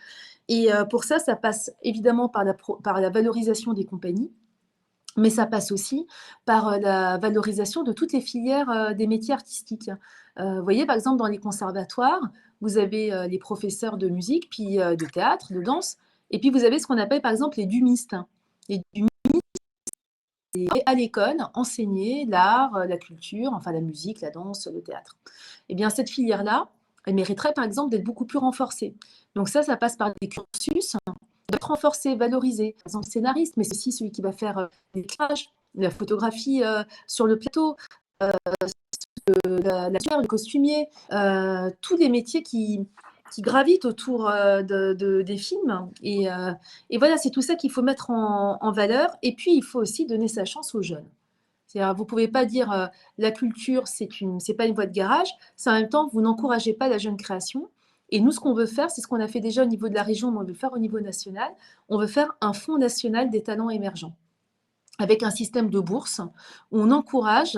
Et pour ça, ça passe évidemment par la valorisation des compagnies, mais ça passe aussi par la valorisation de toutes les filières des métiers artistiques. Vous voyez, par exemple, dans les conservatoires, vous avez les professeurs de musique, puis de théâtre, de danse, et puis vous avez ce qu'on appelle, par exemple, les dumistes. Les dumistes, c'est à l'école, enseigner l'art, la culture, enfin la musique, la danse, le théâtre. Eh bien, cette filière-là, elle mériterait, par exemple, d'être beaucoup plus renforcée. Donc ça passe par des cursus d'être renforcé, valorisé. Par exemple, scénariste, mais c'est aussi celui qui va faire l'éclairage, la photographie sur le plateau, la sueur, le costumier, tous les métiers qui gravitent autour des films. Et voilà, c'est tout ça qu'il faut mettre en valeur. Et puis, il faut aussi donner sa chance aux jeunes. C'est-à-dire, vous ne pouvez pas dire la culture, c'est pas une voie de garage. C'est en même temps, vous n'encouragez pas la jeune création. Et nous, ce qu'on veut faire, c'est ce qu'on a fait déjà au niveau de la région, mais on veut faire au niveau national. On veut faire un fonds national des talents émergents, avec un système de bourse où on encourage,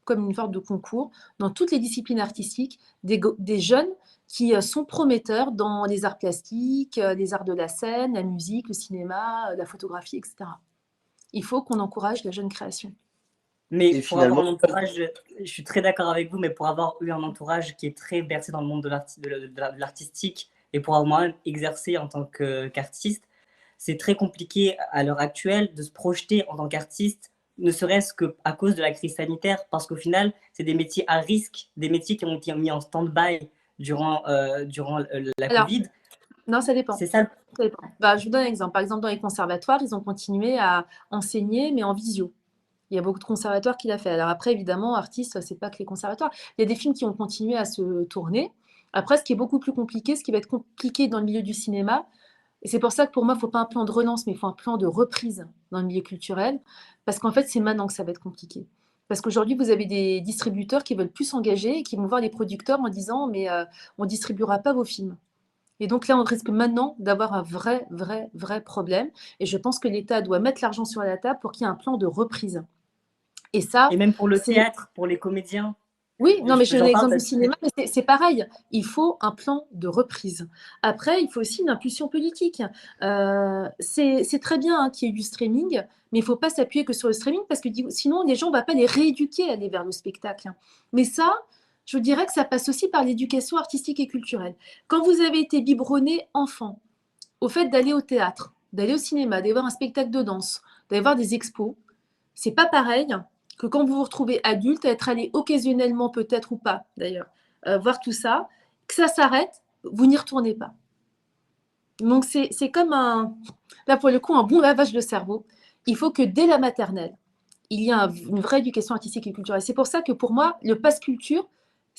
comme une sorte de concours, dans toutes les disciplines artistiques, des jeunes qui sont prometteurs dans les arts plastiques, les arts de la scène, la musique, le cinéma, la photographie, etc. Il faut qu'on encourage la jeune création. Mais Et pour avoir finalement, un entourage, je suis très d'accord avec vous, mais pour avoir eu un entourage qui est très bercé dans le monde de l'artistique et pour avoir moi-même exercé en tant qu'artiste, c'est très compliqué à l'heure actuelle de se projeter en tant qu'artiste, ne serait-ce qu'à cause de la crise sanitaire, parce qu'au final, c'est des métiers à risque, des métiers qui ont été mis en stand-by durant la Alors, Covid. non, ça dépend. C'est ça. Ça dépend. Je vous donne un exemple. Par exemple, dans les conservatoires, ils ont continué à enseigner, mais en visio. Il y a beaucoup de conservatoires qui l'ont fait. Alors après, évidemment, artistes, c'est pas que les conservatoires. Il y a des films qui ont continué à se tourner. Après, ce qui est beaucoup plus compliqué, ce qui va être compliqué dans le milieu du cinéma, et c'est pour ça que pour moi, il ne faut pas un plan de relance, mais il faut un plan de reprise dans le milieu culturel, parce qu'en fait, c'est maintenant que ça va être compliqué. Parce qu'aujourd'hui, vous avez des distributeurs qui veulent plus s'engager et qui vont voir les producteurs en disant, mais on ne distribuera pas vos films. Et donc là, on risque maintenant d'avoir un vrai problème. Et je pense que l'État doit mettre l'argent sur la table pour qu'il y ait un plan de reprise. Et ça, Et même pour le c'est... théâtre, pour les comédiens. Oui, non, mais je donne J'en parle l'exemple du parce que cinéma, mais c'est pareil. Il faut un plan de reprise. Après, il faut aussi une impulsion politique. C'est très bien qu'il y ait du streaming, mais il ne faut pas s'appuyer que sur le streaming parce que sinon, les gens, on ne va pas les rééduquer à aller vers le spectacle. Mais ça, je dirais que ça passe aussi par l'éducation artistique et culturelle. Quand vous avez été biberonné enfant au fait d'aller au théâtre, d'aller au cinéma, d'aller voir un spectacle de danse, d'aller voir des expos, c'est pas pareil que quand vous vous retrouvez adulte, à être allé occasionnellement peut-être ou pas d'ailleurs, voir tout ça, que ça s'arrête, vous n'y retournez pas. Donc c'est comme là pour le coup, un bon lavage de cerveau. Il faut que dès la maternelle, il y ait une vraie éducation artistique et culturelle. C'est pour ça que pour moi, le pass culture,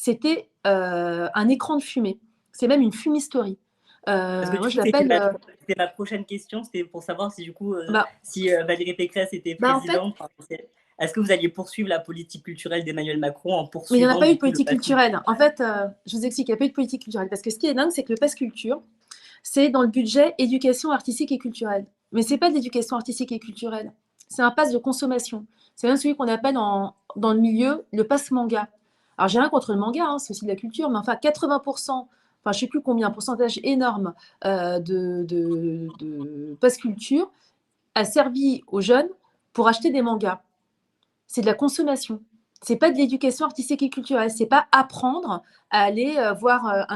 c'était un écran de fumée. C'est même une fumisterie. Parce que Moi, du je coup, c'était l'appelle. c'était ma prochaine question, c'était pour savoir si du coup, Bah, si Valérie Pécresse était en fait, présidente, est-ce que vous alliez poursuivre la politique culturelle d'Emmanuel Macron en mais il n'y en a poursuivant pas eu du de coup le politique pass culturelle. En fait, je vous explique, il n'y a pas eu de politique culturelle. Parce que ce qui est dingue, c'est que le pass culture, c'est dans le budget éducation artistique et culturelle. Mais ce n'est pas de l'éducation artistique et culturelle. C'est un pass de consommation. C'est même celui qu'on appelle dans le milieu le pass manga. Alors, j'ai rien contre le manga, hein, c'est aussi de la culture, mais enfin, 80%, enfin, je ne sais plus combien, pourcentage énorme de pass culture a servi aux jeunes pour acheter des mangas. C'est de la consommation. C'est pas de l'éducation artistique et culturelle. C'est pas apprendre à aller voir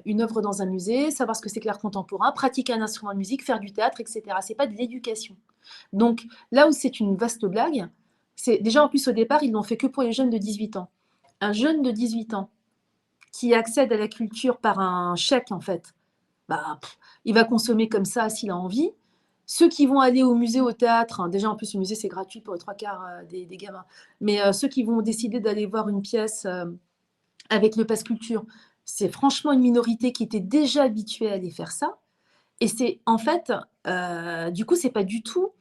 une œuvre dans un musée, savoir ce que c'est que l'art contemporain, pratiquer un instrument de musique, faire du théâtre, etc. C'est pas de l'éducation. Donc là où c'est une vaste blague, c'est déjà en plus au départ, ils l'ont fait que pour les jeunes de 18 ans. Un jeune de 18 ans qui accède à la culture par un chèque, en fait, il va consommer comme ça s'il a envie. Ceux qui vont aller au musée, au théâtre, hein, déjà en plus le musée c'est gratuit pour les trois quarts des gamins, mais ceux qui vont décider d'aller voir une pièce avec le pass culture, c'est franchement une minorité qui était déjà habituée à aller faire ça. Et c'est en fait, du coup, c'est pas du tout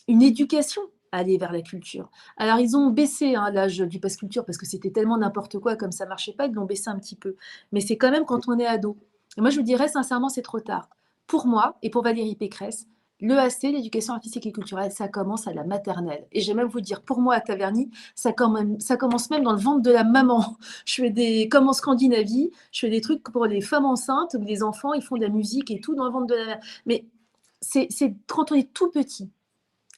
une éducation à aller vers la culture. Alors ils ont baissé l'âge du pass culture parce que c'était tellement n'importe quoi, comme ça marchait pas, ils l'ont baissé un petit peu. Mais c'est quand même quand on est ado. Et moi je vous dirais sincèrement, c'est trop tard. Pour moi et pour Valérie Pécresse, l'EAC, l'éducation artistique et culturelle, ça commence à la maternelle. Et je vais même vous dire, pour moi à Taverny, ça commence même dans le ventre de la maman. Je fais comme en Scandinavie, je fais des trucs pour les femmes enceintes, où les enfants, ils font de la musique et tout dans le ventre de la mère. Mais c'est quand on est tout petit.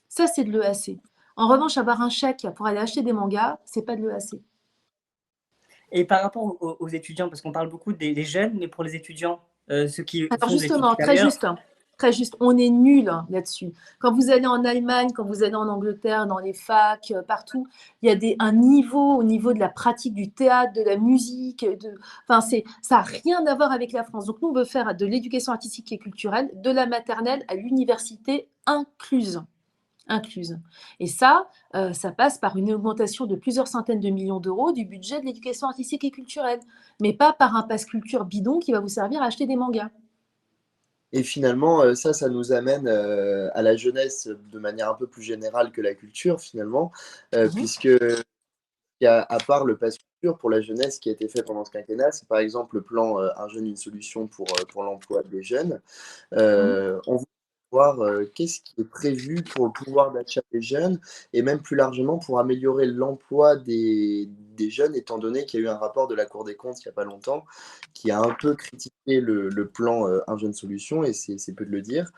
Ça, c'est de l'EAC. En revanche, avoir un chèque pour aller acheter des mangas, c'est pas de l'EAC. Et par rapport aux étudiants, parce qu'on parle beaucoup des jeunes, mais pour les étudiants, ceux qui Alors font des études justement, très supérieures, juste, hein, très juste, on est nul là-dessus. Quand vous allez en Allemagne, quand vous allez en Angleterre, dans les facs, partout, il y a un niveau au niveau de la pratique du théâtre, de la musique, enfin, ça n'a rien à voir avec la France. Donc nous, on veut faire de l'éducation artistique et culturelle, de la maternelle à l'université incluse. Et ça passe par une augmentation de plusieurs centaines de millions d'euros du budget de l'éducation artistique et culturelle, mais pas par un pass culture bidon qui va vous servir à acheter des mangas. Et finalement, ça nous amène à la jeunesse de manière un peu plus générale que la culture, finalement, Mhm. puisque à part le pass culture pour la jeunesse qui a été fait pendant ce quinquennat, c'est par exemple le plan Un jeune, une solution pour l'emploi des jeunes. Mhm. On voudrait voir qu'est-ce qui est prévu pour le pouvoir d'achat des jeunes et même plus largement pour améliorer l'emploi des jeunes, étant donné qu'il y a eu un rapport de la Cour des comptes il n'y a pas longtemps qui a un peu critiqué le plan Un jeune solution, et c'est peu de le dire.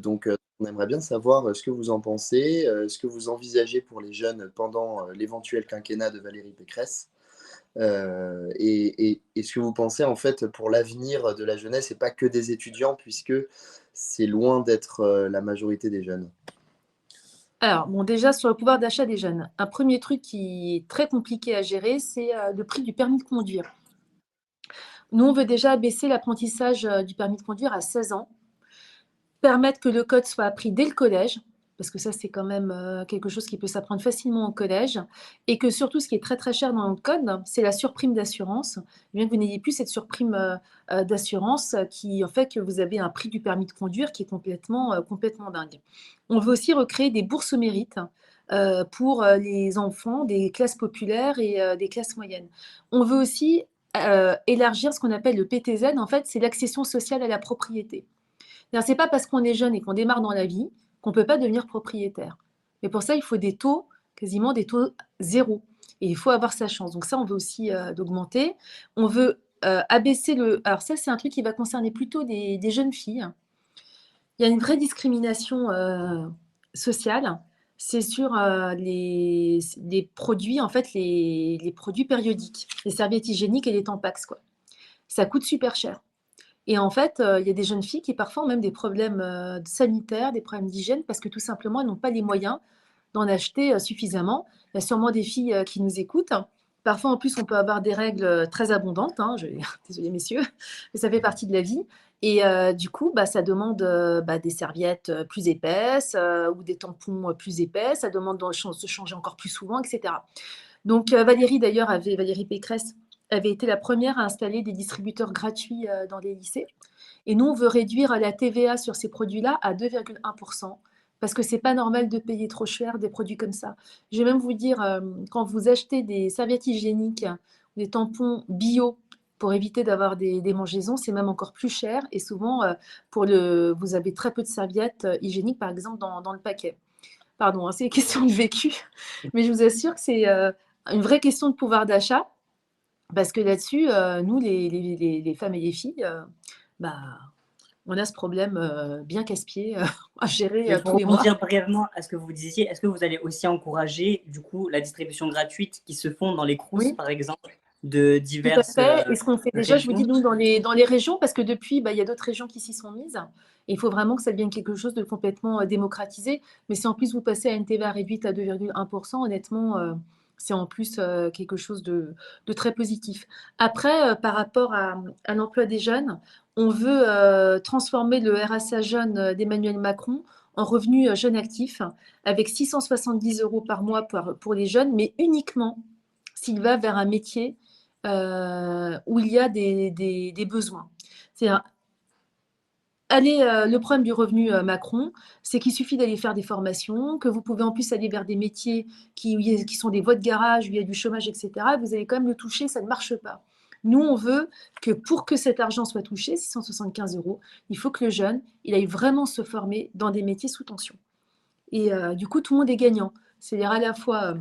Donc, on aimerait bien savoir ce que vous en pensez, ce que vous envisagez pour les jeunes pendant l'éventuel quinquennat de Valérie Pécresse. Et ce que vous pensez en fait pour l'avenir de la jeunesse et pas que des étudiants, puisque c'est loin d'être la majorité des jeunes. Alors, bon, déjà, sur le pouvoir d'achat des jeunes, un premier truc qui est très compliqué à gérer, c'est le prix du permis de conduire. Nous, on veut déjà baisser l'apprentissage du permis de conduire à 16 ans, permettre que le code soit appris dès le collège, parce que ça, c'est quand même quelque chose qui peut s'apprendre facilement au collège, et que surtout, ce qui est très très cher dans le code, c'est la surprime d'assurance. Bien que vous n'ayez plus cette surprime d'assurance qui en fait que vous avez un prix du permis de conduire qui est complètement dingue. On veut aussi recréer des bourses au mérite pour les enfants des classes populaires et des classes moyennes. On veut aussi élargir ce qu'on appelle le PTZ. En fait, c'est l'accession sociale à la propriété. C'est pas parce qu'on est jeune et qu'on démarre dans la vie qu'on ne peut pas devenir propriétaire. Mais pour ça, il faut des taux, quasiment des taux zéro. Et il faut avoir sa chance. Donc ça, on veut aussi d'augmenter. On veut abaisser le... Alors ça, c'est un truc qui va concerner plutôt des jeunes filles. Il y a une vraie discrimination sociale. C'est sur les produits, en fait, les produits périodiques, les serviettes hygiéniques et les Tampax, quoi. Ça coûte super cher. Et en fait, il y a des jeunes filles qui parfois ont même des problèmes sanitaires, des problèmes d'hygiène, parce que tout simplement, elles n'ont pas les moyens d'en acheter suffisamment. Il y a sûrement des filles qui nous écoutent. Parfois, en plus, on peut avoir des règles très abondantes. Désolée, messieurs, mais ça fait partie de la vie. Et du coup, ça demande des serviettes plus épaisses ou des tampons plus épais. Ça demande de se changer encore plus souvent, etc. Donc Valérie Pécresse avait été la première à installer des distributeurs gratuits dans les lycées. Et nous, on veut réduire la TVA sur ces produits-là à 2,1%, parce que c'est pas normal de payer trop cher des produits comme ça. Je vais même vous dire, quand vous achetez des serviettes hygiéniques, des tampons bio, pour éviter d'avoir des démangeaisons, c'est même encore plus cher. Et souvent, vous avez très peu de serviettes hygiéniques, par exemple, dans le paquet. Pardon, hein, c'est une question de vécu, mais je vous assure que c'est une vraie question de pouvoir d'achat, parce que là-dessus, nous, les femmes et les filles, bah, on a ce problème bien casse-pied à gérer Mais pour tous les mois. rebondir brièvement à ce que vous disiez, est-ce que vous allez aussi encourager du coup la distribution gratuite qui se font dans les crous, Oui, par exemple, de tout à diverses fait. Et ce qu'on fait déjà, je vous dis, régions? nous, dans les régions, parce que depuis, il y a d'autres régions qui s'y sont mises. Et il faut vraiment que ça devienne quelque chose de complètement démocratisé. Mais si en plus vous passez à une TVA réduite à 2,1%, honnêtement, c'est en plus quelque chose de très positif. Après, par rapport à l'emploi des jeunes, on veut transformer le RSA jeune d'Emmanuel Macron en revenu jeune actif, avec 670 euros par mois pour les jeunes, mais uniquement s'il va vers un métier où il y a des besoins. C'est-à-dire, le problème du revenu Macron, c'est qu'il suffit d'aller faire des formations, que vous pouvez en plus aller vers des métiers qui sont des voies de garage, où il y a du chômage, etc. Vous allez quand même le toucher, ça ne marche pas. Nous, on veut que pour que cet argent soit touché, 675 euros, il faut que le jeune, il aille vraiment se former dans des métiers sous tension. Et du coup, tout le monde est gagnant. C'est-à-dire à la fois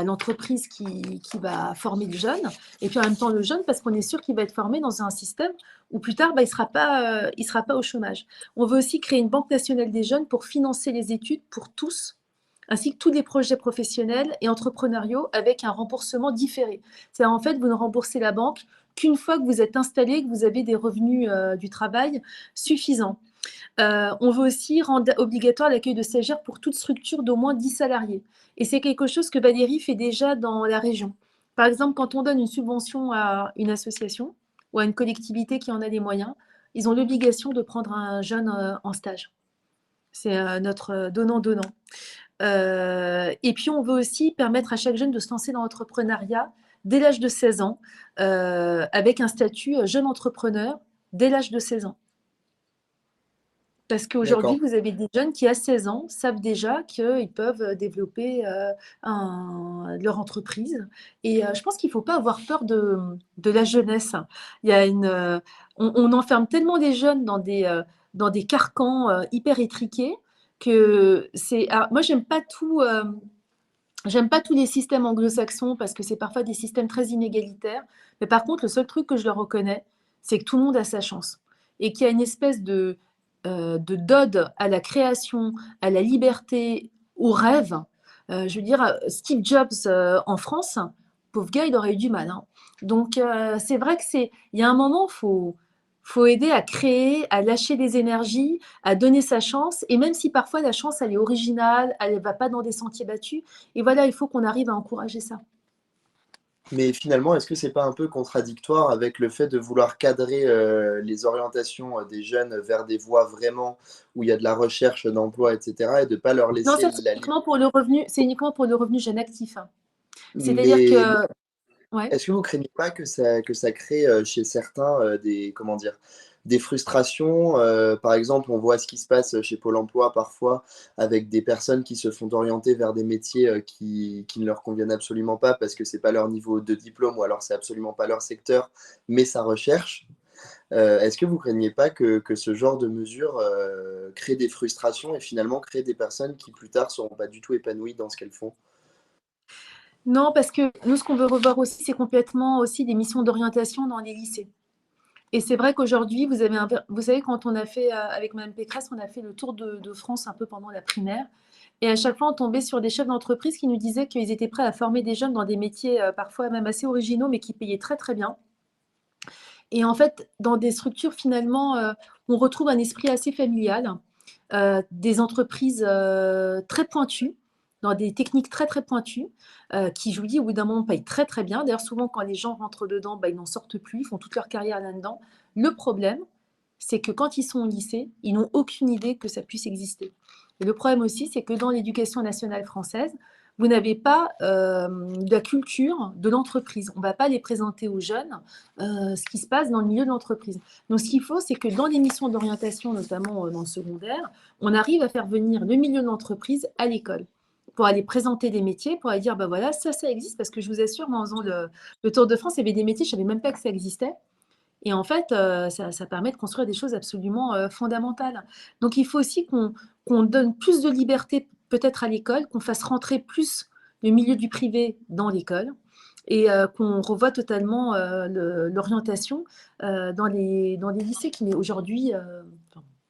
l'entreprise qui va former le jeune, et puis en même temps le jeune, parce qu'on est sûr qu'il va être formé dans un système où plus tard, il sera pas au chômage. On veut aussi créer une banque nationale des jeunes pour financer les études pour tous, ainsi que tous les projets professionnels et entrepreneuriaux avec un remboursement différé. C'est-à-dire, en fait, vous ne remboursez la banque qu'une fois que vous êtes installé, que vous avez des revenus du travail suffisants. On veut aussi rendre obligatoire l'accueil de stagiaires pour toute structure d'au moins 10 salariés. Et c'est quelque chose que Valérie fait déjà dans la région. Par exemple, quand on donne une subvention à une association ou à une collectivité qui en a les moyens, ils ont l'obligation de prendre un jeune en stage. C'est notre donnant-donnant. Et puis, on veut aussi permettre à chaque jeune de se lancer dans l'entrepreneuriat dès l'âge de 16 ans, avec un statut jeune entrepreneur dès l'âge de 16 ans. Parce qu'aujourd'hui, D'accord. vous avez des jeunes qui, à 16 ans, savent déjà qu'ils peuvent développer leur entreprise. Et je pense qu'il ne faut pas avoir peur de la jeunesse. Il y a on enferme tellement les jeunes dans des carcans hyper étriqués que c'est. Alors, moi, j'aime pas tout. J'aime pas tous les systèmes anglo-saxons parce que c'est parfois des systèmes très inégalitaires. Mais par contre, le seul truc que je leur reconnais, c'est que tout le monde a sa chance et qu'il y a une espèce de d'ode à la création, à la liberté, au rêve. Je veux dire, Steve Jobs en France, pauvre gars, il aurait eu du mal, hein. Donc, c'est vrai que il y a un moment, faut aider à créer, à lâcher des énergies, à donner sa chance. Et même si parfois la chance, elle est originale, elle ne va pas dans des sentiers battus. Et voilà, il faut qu'on arrive à encourager ça. Mais finalement, est-ce que c'est pas un peu contradictoire avec le fait de vouloir cadrer les orientations des jeunes vers des voies vraiment où il y a de la recherche d'emploi, etc., et de ne pas leur Non, laisser ça, la liberté? c'est uniquement pour le revenu jeune actif, hein. C'est-à-dire Mais que, ouais. est-ce que vous craignez pas que ça crée chez certains comment dire, des frustrations par exemple, on voit ce qui se passe chez Pôle emploi parfois avec des personnes qui se font orienter vers des métiers qui ne leur conviennent absolument pas parce que c'est pas leur niveau de diplôme ou alors c'est absolument pas leur secteur, mais ça recherche. Est-ce que vous craignez pas que ce genre de mesures crée des frustrations et finalement crée des personnes qui plus tard seront pas du tout épanouies dans ce qu'elles font? Non, parce que nous, ce qu'on veut revoir aussi, c'est complètement aussi des missions d'orientation dans les lycées. Et c'est vrai qu'aujourd'hui, vous savez, quand on a fait, avec Mme Pécresse, on a fait le tour de France un peu pendant la primaire. Et à chaque fois, on tombait sur des chefs d'entreprise qui nous disaient qu'ils étaient prêts à former des jeunes dans des métiers parfois même assez originaux, mais qui payaient très, très bien. Et en fait, dans des structures, finalement, on retrouve un esprit assez familial, des entreprises très pointues, dans des techniques très, très pointues, qui, je vous dis, au bout d'un moment, payent très, très bien. D'ailleurs, souvent, quand les gens rentrent dedans, ils n'en sortent plus, ils font toute leur carrière là-dedans. Le problème, c'est que quand ils sont au lycée, ils n'ont aucune idée que ça puisse exister. Et le problème aussi, c'est que dans l'éducation nationale française, vous n'avez pas de la culture de l'entreprise. On ne va pas les présenter aux jeunes ce qui se passe dans le milieu de l'entreprise. Donc, ce qu'il faut, c'est que dans les missions d'orientation, notamment dans le secondaire, on arrive à faire venir le milieu de l'entreprise à l'école pour aller présenter des métiers, pour aller dire, ben voilà, ça existe, parce que je vous assure, moi, en faisant le Tour de France, il y avait des métiers, je ne savais même pas que ça existait. Et en fait, ça permet de construire des choses absolument fondamentales. Donc, il faut aussi qu'on donne plus de liberté peut-être à l'école, qu'on fasse rentrer plus le milieu du privé dans l'école et qu'on revoie totalement l'orientation dans les lycées qui, aujourd'hui,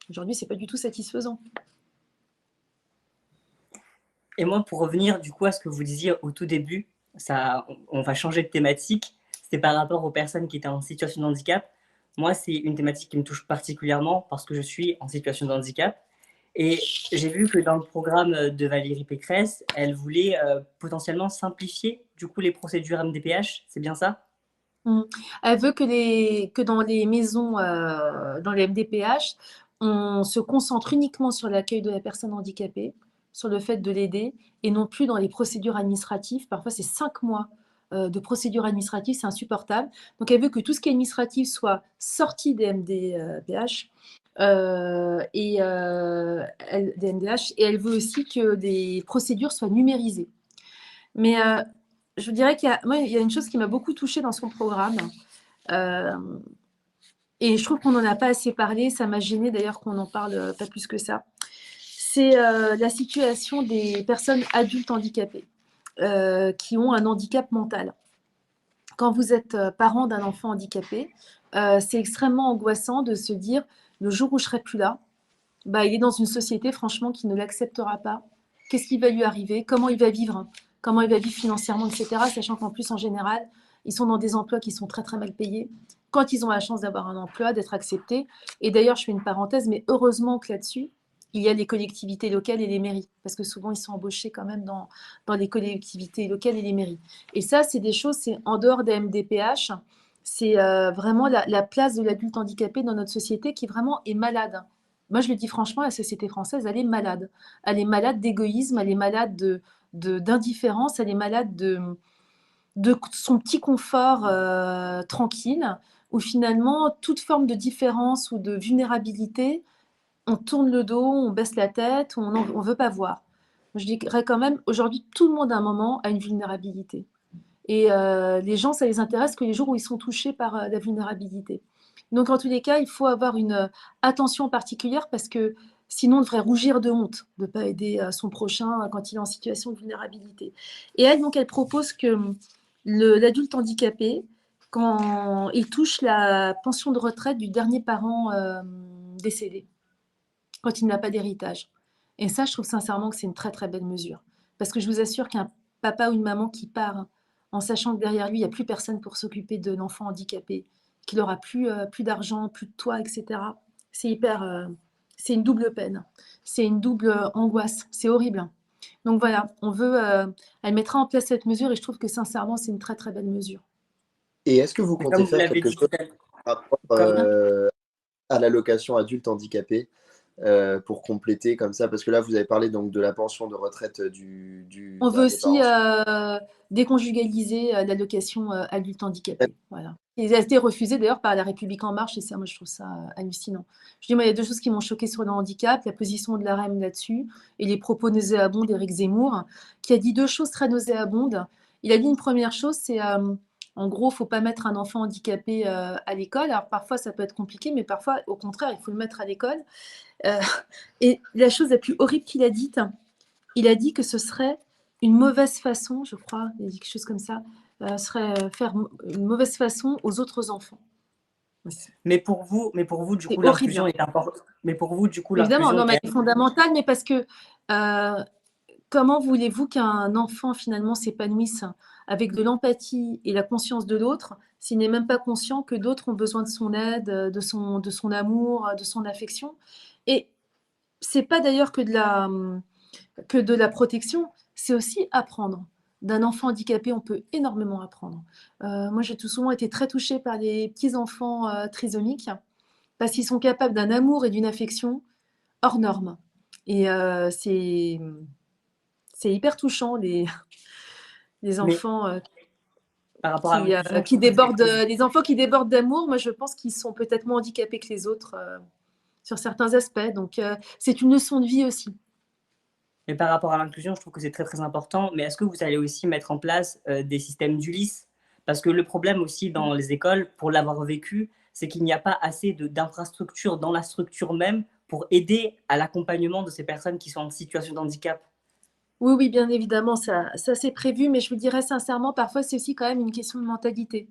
aujourd'hui, ce n'est pas du tout satisfaisant. Et moi, pour revenir du coup à ce que vous disiez au tout début, on va changer de thématique. C'était par rapport aux personnes qui étaient en situation de handicap. Moi, c'est une thématique qui me touche particulièrement parce que je suis en situation de handicap. Et j'ai vu que dans le programme de Valérie Pécresse, elle voulait potentiellement simplifier du coup les procédures MDPH. C'est bien ça? Elle veut que dans les maisons, dans les MDPH, on se concentre uniquement sur l'accueil de la personne handicapée, sur le fait de l'aider, et non plus dans les procédures administratives. Parfois, c'est 5 mois de procédures administratives, c'est insupportable. Donc, elle veut que tout ce qui est administratif soit sorti des MDPH. Des MDH, et elle veut aussi que des procédures soient numérisées. Mais je dirais qu'il y a une chose qui m'a beaucoup touchée dans son programme. Et je trouve qu'on n'en a pas assez parlé. Ça m'a gênée d'ailleurs qu'on n'en parle pas plus que ça. C'est la situation des personnes adultes handicapées qui ont un handicap mental. Quand vous êtes parent d'un enfant handicapé, c'est extrêmement angoissant de se dire le jour où je serai plus là, bah, il est dans une société franchement qui ne l'acceptera pas. Qu'est-ce qui va lui arriver? Comment il va vivre? Comment il va vivre financièrement, etc. Sachant qu'en plus, en général, ils sont dans des emplois qui sont très très mal payés. Quand ils ont la chance d'avoir un emploi, d'être acceptés. Et d'ailleurs, je fais une parenthèse, mais heureusement que là-dessus, il y a les collectivités locales et les mairies, parce que souvent, ils sont embauchés quand même dans les collectivités locales et les mairies. Et ça, c'est des choses, c'est en dehors des MDPH, c'est vraiment la place de l'adulte handicapé dans notre société qui vraiment est malade. Moi, je le dis franchement, la société française, elle est malade. Elle est malade d'égoïsme, elle est malade d'indifférence, elle est malade de son petit confort tranquille, où finalement, toute forme de différence ou de vulnérabilité, on tourne le dos, on baisse la tête, on ne veut pas voir. Je dirais quand même, aujourd'hui, tout le monde à un moment a une vulnérabilité. Et les gens, ça les intéresse que les jours où ils sont touchés par la vulnérabilité. Donc, en tous les cas, il faut avoir une attention particulière parce que sinon, on devrait rougir de honte de ne pas aider son prochain quand il est en situation de vulnérabilité. Et elle, donc, elle propose que l'adulte handicapé, quand il touche la pension de retraite du dernier parent décédé, quand il n'a pas d'héritage. Et ça, je trouve sincèrement que c'est une très, très belle mesure. Parce que je vous assure qu'un papa ou une maman qui part en sachant que derrière lui, il n'y a plus personne pour s'occuper de l'enfant handicapé, qu'il n'aura plus d'argent, plus de toit, etc. C'est c'est une double peine. C'est une double angoisse. C'est horrible. Donc voilà, elle mettra en place cette mesure et je trouve que sincèrement, c'est une très, très belle mesure. Et est-ce que vous Et comptez comme vous faire l'avez quelque dit chose tout à l'heure, par rapport comme, à l'allocation adulte handicapé pour compléter comme ça? Parce que là, vous avez parlé donc de la pension de retraite du On veut dernier aussi parent. déconjugaliser l'allocation adulte handicapé. Voilà. Et ça a été refusé d'ailleurs par La République En Marche, et ça, moi, je trouve ça hallucinant. Je dis, moi, il y a deux choses qui m'ont choqué sur le handicap, la position de la REM là-dessus, et les propos nauséabonds d'Éric Zemmour, qui a dit deux choses très nauséabondes. Il a dit une première chose, c'est en gros, il ne faut pas mettre un enfant handicapé à l'école. Alors parfois, ça peut être compliqué, mais parfois, au contraire, il faut le mettre à l'école. Et la chose la plus horrible qu'il a dite, il a dit que ce serait une mauvaise façon, je crois, il a dit quelque chose comme ça, serait faire une mauvaise façon aux autres enfants. mais pour vous, du C'est coup, horrible, l'inclusion hein. est importante. Mais pour vous, du coup, Évidemment, l'inclusion non, est mais quand elle est même. fondamentale, mais parce que comment voulez-vous qu'un enfant finalement s'épanouisse avec de l'empathie et la conscience de l'autre s'il n'est même pas conscient que d'autres ont besoin de son aide, de son amour, de son affection? Et c'est pas d'ailleurs que de la protection, c'est aussi apprendre. D'un enfant handicapé, on peut énormément apprendre. Moi, j'ai tout souvent été très touchée par les petits-enfants trisomiques parce qu'ils sont capables d'un amour et d'une affection hors norme. Et c'est c'est hyper touchant, les Mais enfants par rapport à l'inclusion, je qui trouve que c'est quelque débordent, chose. les enfants qui débordent d'amour. Moi, je pense qu'ils sont peut-être moins handicapés que les autres sur certains aspects. Donc, c'est une leçon de vie aussi. Mais par rapport à l'inclusion, je trouve que c'est très très important. Mais est-ce que vous allez aussi mettre en place des systèmes d'ULIS? Parce que le problème aussi dans les écoles, pour l'avoir vécu, c'est qu'il n'y a pas assez d'infrastructures dans la structure même pour aider à l'accompagnement de ces personnes qui sont en situation de handicap. Oui, oui, bien évidemment, ça c'est prévu, mais je vous dirais sincèrement, parfois c'est aussi quand même une question de mentalité.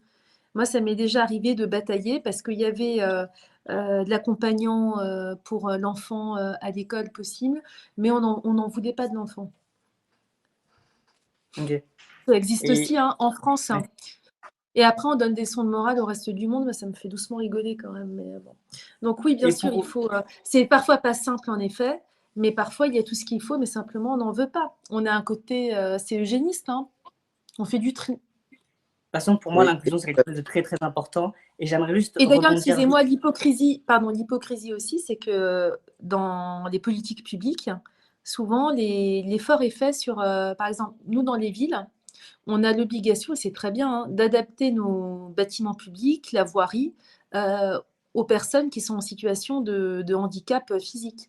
Moi, ça m'est déjà arrivé de batailler parce qu'il y avait de l'accompagnant pour l'enfant à l'école possible, mais on n'en voulait pas de l'enfant. Ok. Ça existe Et aussi hein, en France. ouais. Hein. Et après, on donne des leçons de morale au reste du monde. Moi, ça me fait doucement rigoler quand même. Mais bon. Donc oui, bien Et sûr, il pour, faut. C'est parfois pas simple en effet, mais parfois il y a tout ce qu'il faut, mais simplement on n'en veut pas. On a un côté, c'est eugéniste. Hein. On fait du tri. de toute façon, pour moi, Oui, l'inclusion, c'est quelque chose de très très important. Et j'aimerais juste Et d'ailleurs, rebondir vite. excusez-moi, l'hypocrisie aussi, c'est que dans les politiques publiques, souvent l'effort est fait sur, par exemple, nous dans les villes, on a l'obligation, et c'est très bien, hein, d'adapter nos bâtiments publics, la voirie, euh, aux personnes qui sont en situation de handicap physique.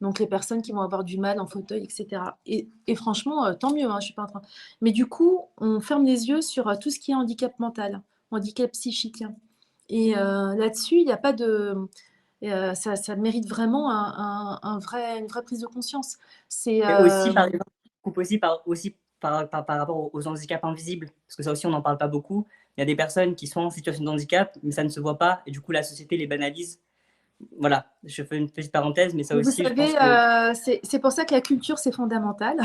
Donc les personnes qui vont avoir du mal en fauteuil, etc. Et franchement, tant mieux, hein, je suis pas en train. Mais du coup, on ferme les yeux sur tout ce qui est handicap mental, handicap psychique. Et là-dessus, il n'y a pas de. Ça mérite vraiment une vraie prise de conscience. C'est Mais aussi, par exemple, coupe aussi par rapport aux handicaps invisibles, parce que ça aussi, on n'en parle pas beaucoup. Il y a des personnes qui sont en situation de handicap, mais ça ne se voit pas, et du coup, la société les banalise. Voilà, je fais une petite parenthèse, mais ça mais vous aussi, je pense savez, que. c'est pour ça que la culture, c'est fondamental.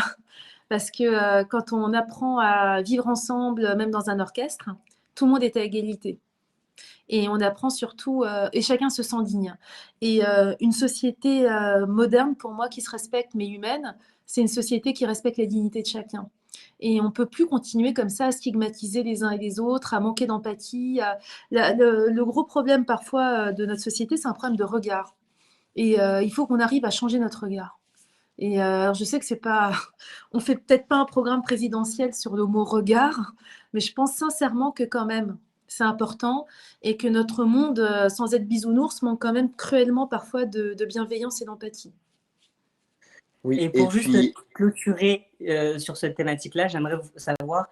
Parce que quand on apprend à vivre ensemble, même dans un orchestre, tout le monde est à égalité. Et on apprend surtout, et chacun se sent digne. Et une société moderne, pour moi, qui se respecte mais humaine, c'est une société qui respecte la dignité de chacun. Et on ne peut plus continuer comme ça à stigmatiser les uns et les autres, à manquer d'empathie. Le gros problème parfois de notre société, c'est un problème de regard. Et il faut qu'on arrive à changer notre regard. Et alors je sais que c'est pas, on fait peut-être pas un programme présidentiel sur le mot regard, mais je pense sincèrement que quand même c'est important et que notre monde, sans être bisounours, manque quand même cruellement parfois de bienveillance et d'empathie. oui, Et et pour juste puis clôturer sur cette thématique-là, j'aimerais savoir,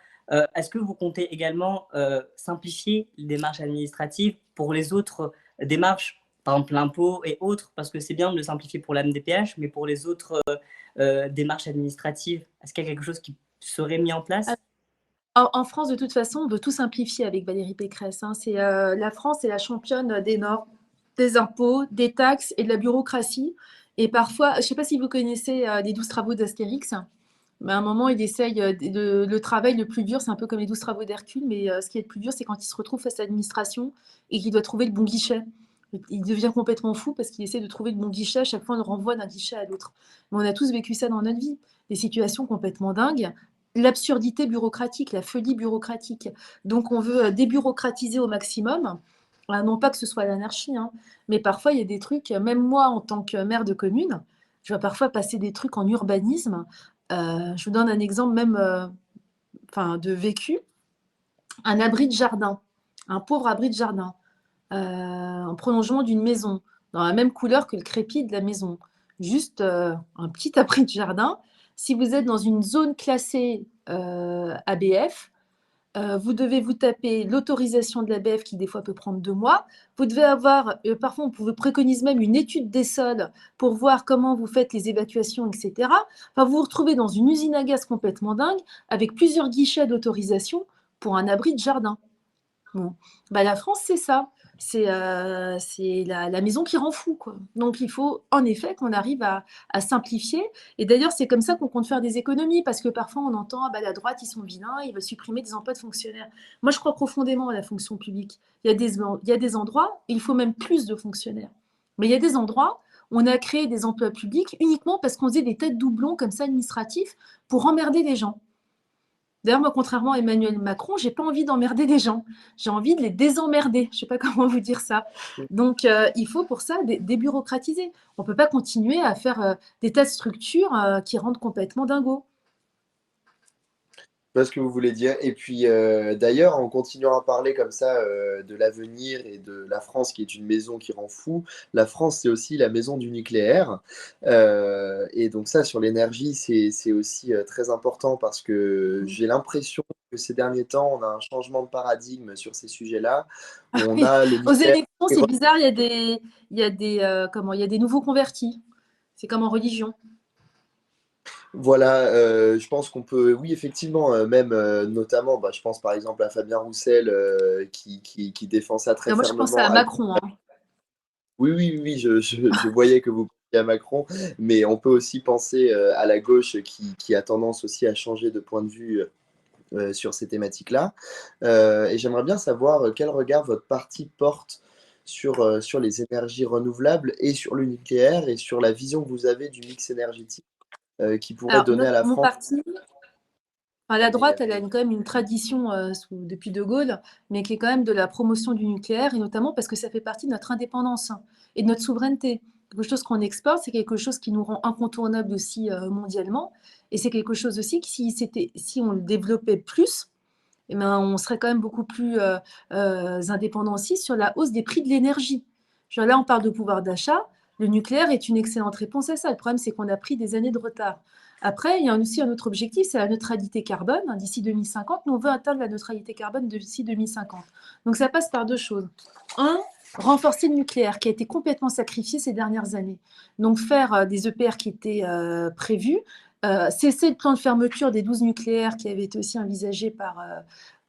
est-ce que vous comptez également simplifier les démarches administratives pour les autres démarches, par exemple l'impôt et autres, parce que c'est bien de le simplifier pour la MDPH, mais pour les autres démarches administratives, est-ce qu'il y a quelque chose qui serait mis en place? En France, de toute façon, on veut tout simplifier avec Valérie Pécresse. Hein. La France est la championne des normes, des impôts, des taxes et de la bureaucratie. Et parfois, je ne sais pas si vous connaissez les 12 travaux d'Astérix. Mais à un moment, il essaye le travail le plus dur, c'est un peu comme les 12 travaux d'Hercule, mais ce qui est le plus dur, c'est quand il se retrouve face à l'administration et qu'il doit trouver le bon guichet. Il devient complètement fou parce qu'il essaie de trouver le bon guichet. À chaque fois, on le renvoie d'un guichet à l'autre. Mais on a tous vécu ça dans notre vie. Des situations complètement dingues. L'absurdité bureaucratique, la folie bureaucratique. Donc, on veut débureaucratiser au maximum. Non pas que ce soit l'anarchie, hein, mais parfois, il y a des trucs, même moi, en tant que maire de commune, je vais parfois passer des trucs en urbanisme. Je vous donne un exemple même de vécu. Un abri de jardin, un pauvre abri de jardin, en prolongement d'une maison, dans la même couleur que le crépi de la maison. Juste un petit abri de jardin. Si vous êtes dans une zone classée ABF, vous devez vous taper l'autorisation de l'ABF qui des fois peut prendre 2 mois. Vous devez avoir, parfois on vous préconise même une étude des sols pour voir comment vous faites les évacuations, etc. Enfin, vous vous retrouvez dans une usine à gaz complètement dingue avec plusieurs guichets d'autorisation pour un abri de jardin. Bon. Bah, la France, c'est ça. C'est la maison qui rend fou, quoi. Donc, il faut en effet qu'on arrive à simplifier. Et d'ailleurs, c'est comme ça qu'on compte faire des économies, parce que parfois, on entend, ah bah, la droite, ils sont vilains, ils veulent supprimer des emplois de fonctionnaires. Moi, je crois profondément à la fonction publique. Il y a des endroits, il faut même plus de fonctionnaires. Mais il y a des endroits où on a créé des emplois publics uniquement parce qu'on faisait des têtes doublons comme ça administratifs pour emmerder les gens. D'ailleurs, moi, contrairement à Emmanuel Macron, j'ai pas envie d'emmerder des gens. J'ai envie de les désemmerder. Je sais pas comment vous dire ça. Donc, il faut pour ça débureaucratiser. On peut pas continuer à faire des tas de structures qui rendent complètement dingo. Je vois ce que vous voulez dire. Et puis, d'ailleurs, en continuant à parler comme ça de l'avenir et de la France, qui est une maison qui rend fou, la France, c'est aussi la maison du nucléaire. Et donc ça, sur l'énergie, c'est aussi très important parce que Mm. j'ai l'impression que ces derniers temps, on a un changement de paradigme sur ces sujets-là, où on Oui. a le Aux nucléaire. élections, c'est bizarre, il y a des nouveaux convertis. C'est comme en religion. Voilà, je pense qu'on peut, oui, effectivement, même notamment, bah, je pense par exemple à Fabien Roussel qui défend ça très Moi, je pensais fermement. à Macron, hein. Oui, oui, oui, oui, je voyais que vous pensiez à Macron, mais on peut aussi penser à la gauche qui a tendance aussi à changer de point de vue sur ces thématiques-là. Et j'aimerais bien savoir quel regard votre parti porte sur les énergies renouvelables et sur le nucléaire et sur la vision que vous avez du mix énergétique qui pourrait Alors, donner à la mon France parti, enfin, la un droite, meilleur. elle a quand même une tradition depuis De Gaulle, mais qui est quand même de la promotion du nucléaire, et notamment parce que ça fait partie de notre indépendance et de notre souveraineté. Quelque chose qu'on exporte, c'est quelque chose qui nous rend incontournable aussi mondialement, et c'est quelque chose aussi que si on le développait plus, eh ben, on serait quand même beaucoup plus indépendant aussi sur la hausse des prix de l'énergie. Genre là, on parle de pouvoir d'achat. Le nucléaire est une excellente réponse à ça. Le problème, c'est qu'on a pris des années de retard. Après, il y a aussi un autre objectif, c'est la neutralité carbone. D'ici 2050, nous, on veut atteindre la neutralité carbone d'ici 2050. Donc, ça passe par deux choses. Un, renforcer le nucléaire, qui a été complètement sacrifié ces dernières années. Donc, faire des EPR qui étaient prévus, cesser le plan de fermeture des 12 nucléaires qui avait été aussi envisagé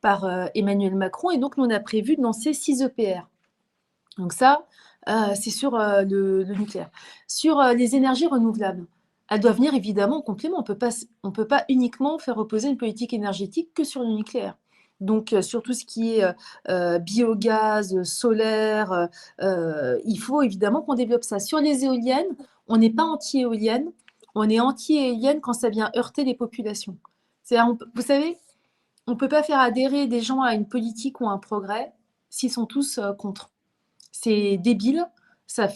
par Emmanuel Macron. Et donc, nous, on a prévu de lancer 6 EPR. Donc ça, c'est sur le nucléaire. Sur les énergies renouvelables, elles doivent venir évidemment en complément. On peut pas uniquement faire reposer une politique énergétique que sur le nucléaire. Donc, sur tout ce qui est biogaz, solaire, il faut évidemment qu'on développe ça. Sur les éoliennes, on n'est pas anti-éolienne, on est anti-éolienne quand ça vient heurter les populations. Vous savez, on ne peut pas faire adhérer des gens à une politique ou à un progrès s'ils sont tous contre. C'est débile, ça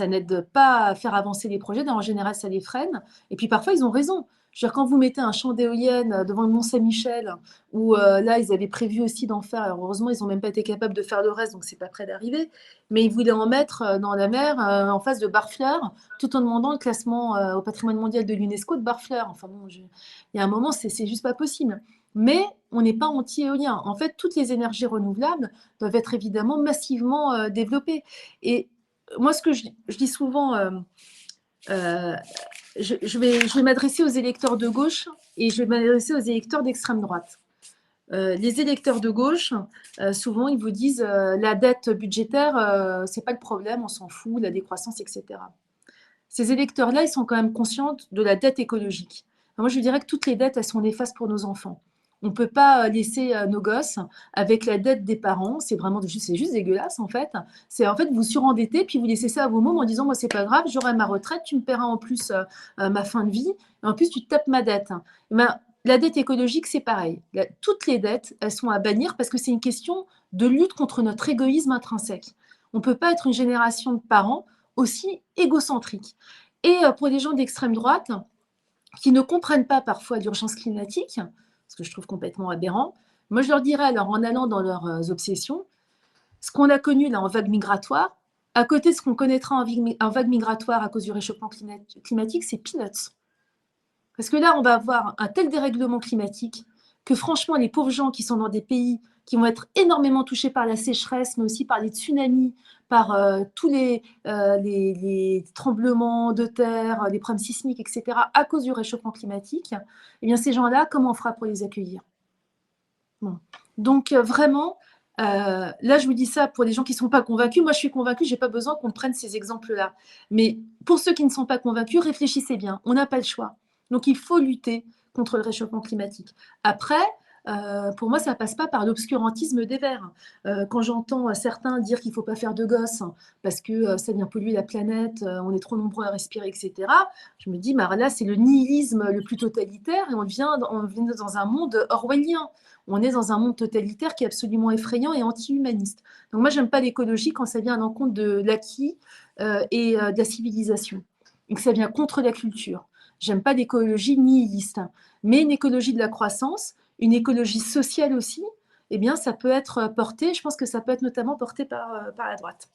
n'aide pas à faire avancer les projets, en général ça les freine. Et puis parfois ils ont raison. Je veux dire, quand vous mettez un champ d'éoliennes devant le Mont-Saint-Michel, où là ils avaient prévu aussi d'en faire, alors heureusement ils n'ont même pas été capables de faire le reste, donc c'est pas prêt d'arriver, mais ils voulaient en mettre dans la mer en face de Barfleur, tout en demandant le classement au patrimoine mondial de l'UNESCO de Barfleur. Enfin bon, il y a un moment, c'est juste pas possible. Mais on n'est pas anti-éolien. En fait, toutes les énergies renouvelables doivent être évidemment massivement développées. Et moi, ce que je dis souvent, euh, je vais m'adresser aux électeurs de gauche et je vais m'adresser aux électeurs d'extrême droite. Les électeurs de gauche, souvent, ils vous disent la dette budgétaire, c'est pas le problème, on s'en fout, la décroissance, etc. Ces électeurs-là, ils sont quand même conscients de la dette écologique. Moi, je dirais que toutes les dettes, elles sont néfastes pour nos enfants. On ne peut pas laisser nos gosses avec la dette des parents. C'est juste dégueulasse, en fait. C'est en fait, vous surendettez, puis vous laissez ça à vos mômes en disant, moi, c'est pas grave, j'aurai ma retraite, tu me paieras en plus ma fin de vie, et en plus, tu te tapes ma dette. Ben, la dette écologique, c'est pareil. Toutes les dettes, elles sont à bannir parce que c'est une question de lutte contre notre égoïsme intrinsèque. On ne peut pas être une génération de parents aussi égocentrique. Et pour les gens d'extrême droite qui ne comprennent pas parfois l'urgence climatique, ce que je trouve complètement aberrant, moi je leur dirais alors en allant dans leurs obsessions, ce qu'on a connu là en vague migratoire, à côté de ce qu'on connaîtra en vague migratoire à cause du réchauffement climatique, c'est peanuts. Parce que là, on va avoir un tel dérèglement climatique que franchement, les pauvres gens qui sont dans des pays qui vont être énormément touchés par la sécheresse, mais aussi par les tsunamis, par tous les tremblements de terre, les problèmes sismiques, etc., à cause du réchauffement climatique, eh bien, ces gens-là, comment on fera pour les accueillir? Bon. Donc, vraiment, là, je vous dis ça pour les gens qui ne sont pas convaincus. Moi, je suis convaincue, je n'ai pas besoin qu'on prenne ces exemples-là. Mais pour ceux qui ne sont pas convaincus, réfléchissez bien. On n'a pas le choix. Donc, il faut lutter contre le réchauffement climatique. Après, pour moi, ça ne passe pas par l'obscurantisme des Verts. Quand j'entends certains dire qu'il ne faut pas faire de gosses parce que ça vient polluer la planète, on est trop nombreux à respirer, etc., je me dis, bah, là, c'est le nihilisme le plus totalitaire et on vient dans un monde orwellien. On est dans un monde totalitaire qui est absolument effrayant et anti-humaniste. Donc moi, j'aime pas l'écologie quand ça vient à l'encontre de l'acquis et de la civilisation, et que ça vient contre la culture. J'aime pas l'écologie nihiliste, mais une écologie de la croissance, une écologie sociale aussi, eh bien, ça peut être porté, je pense que ça peut être notamment porté par la droite.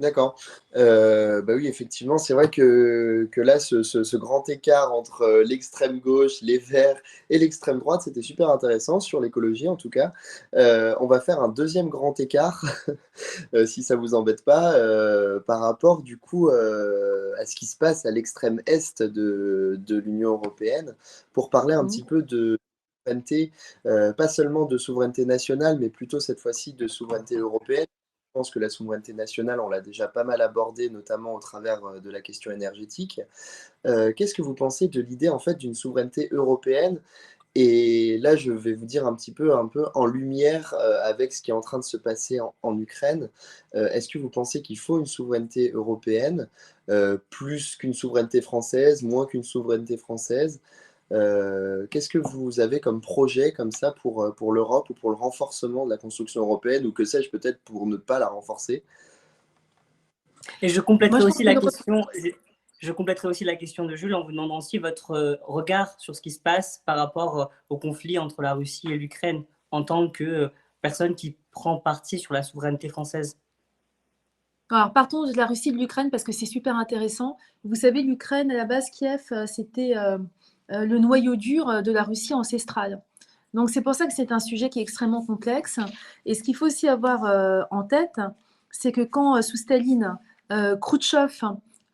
D'accord. Bah oui, effectivement, c'est vrai que là, ce grand écart entre l'extrême gauche, les Verts et l'extrême droite, c'était super intéressant sur l'écologie en tout cas. On va faire un deuxième grand écart, si ça vous embête pas, par rapport du coup à ce qui se passe à l'extrême est de l'Union européenne, pour parler un Mmh. petit peu de souveraineté, pas seulement de souveraineté nationale, mais plutôt cette fois-ci de souveraineté européenne. Je pense que la souveraineté nationale, on l'a déjà pas mal abordée, notamment au travers de la question énergétique. Qu'est-ce que vous pensez de l'idée en fait d'une souveraineté européenne? Et là, je vais vous dire un peu en lumière avec ce qui est en train de se passer en Ukraine. Est-ce que vous pensez qu'il faut une souveraineté européenne, plus qu'une souveraineté française, moins qu'une souveraineté française? Qu'est-ce que vous avez comme projet comme ça pour l'Europe ou pour le renforcement de la construction européenne ou que sais-je peut-être pour ne pas la renforcer? Et Moi, je pense que je compléterai aussi la question de Jules en vous demandant aussi votre regard sur ce qui se passe par rapport au conflit entre la Russie et l'Ukraine en tant que personne qui prend parti sur la souveraineté française. Alors, partons de la Russie et de l'Ukraine parce que c'est super intéressant. Vous savez, l'Ukraine, à la base, Kiev, c'était le noyau dur de la Russie ancestrale. Donc, c'est pour ça que c'est un sujet qui est extrêmement complexe. Et ce qu'il faut aussi avoir en tête, c'est que quand, sous Staline, Khrouchtchev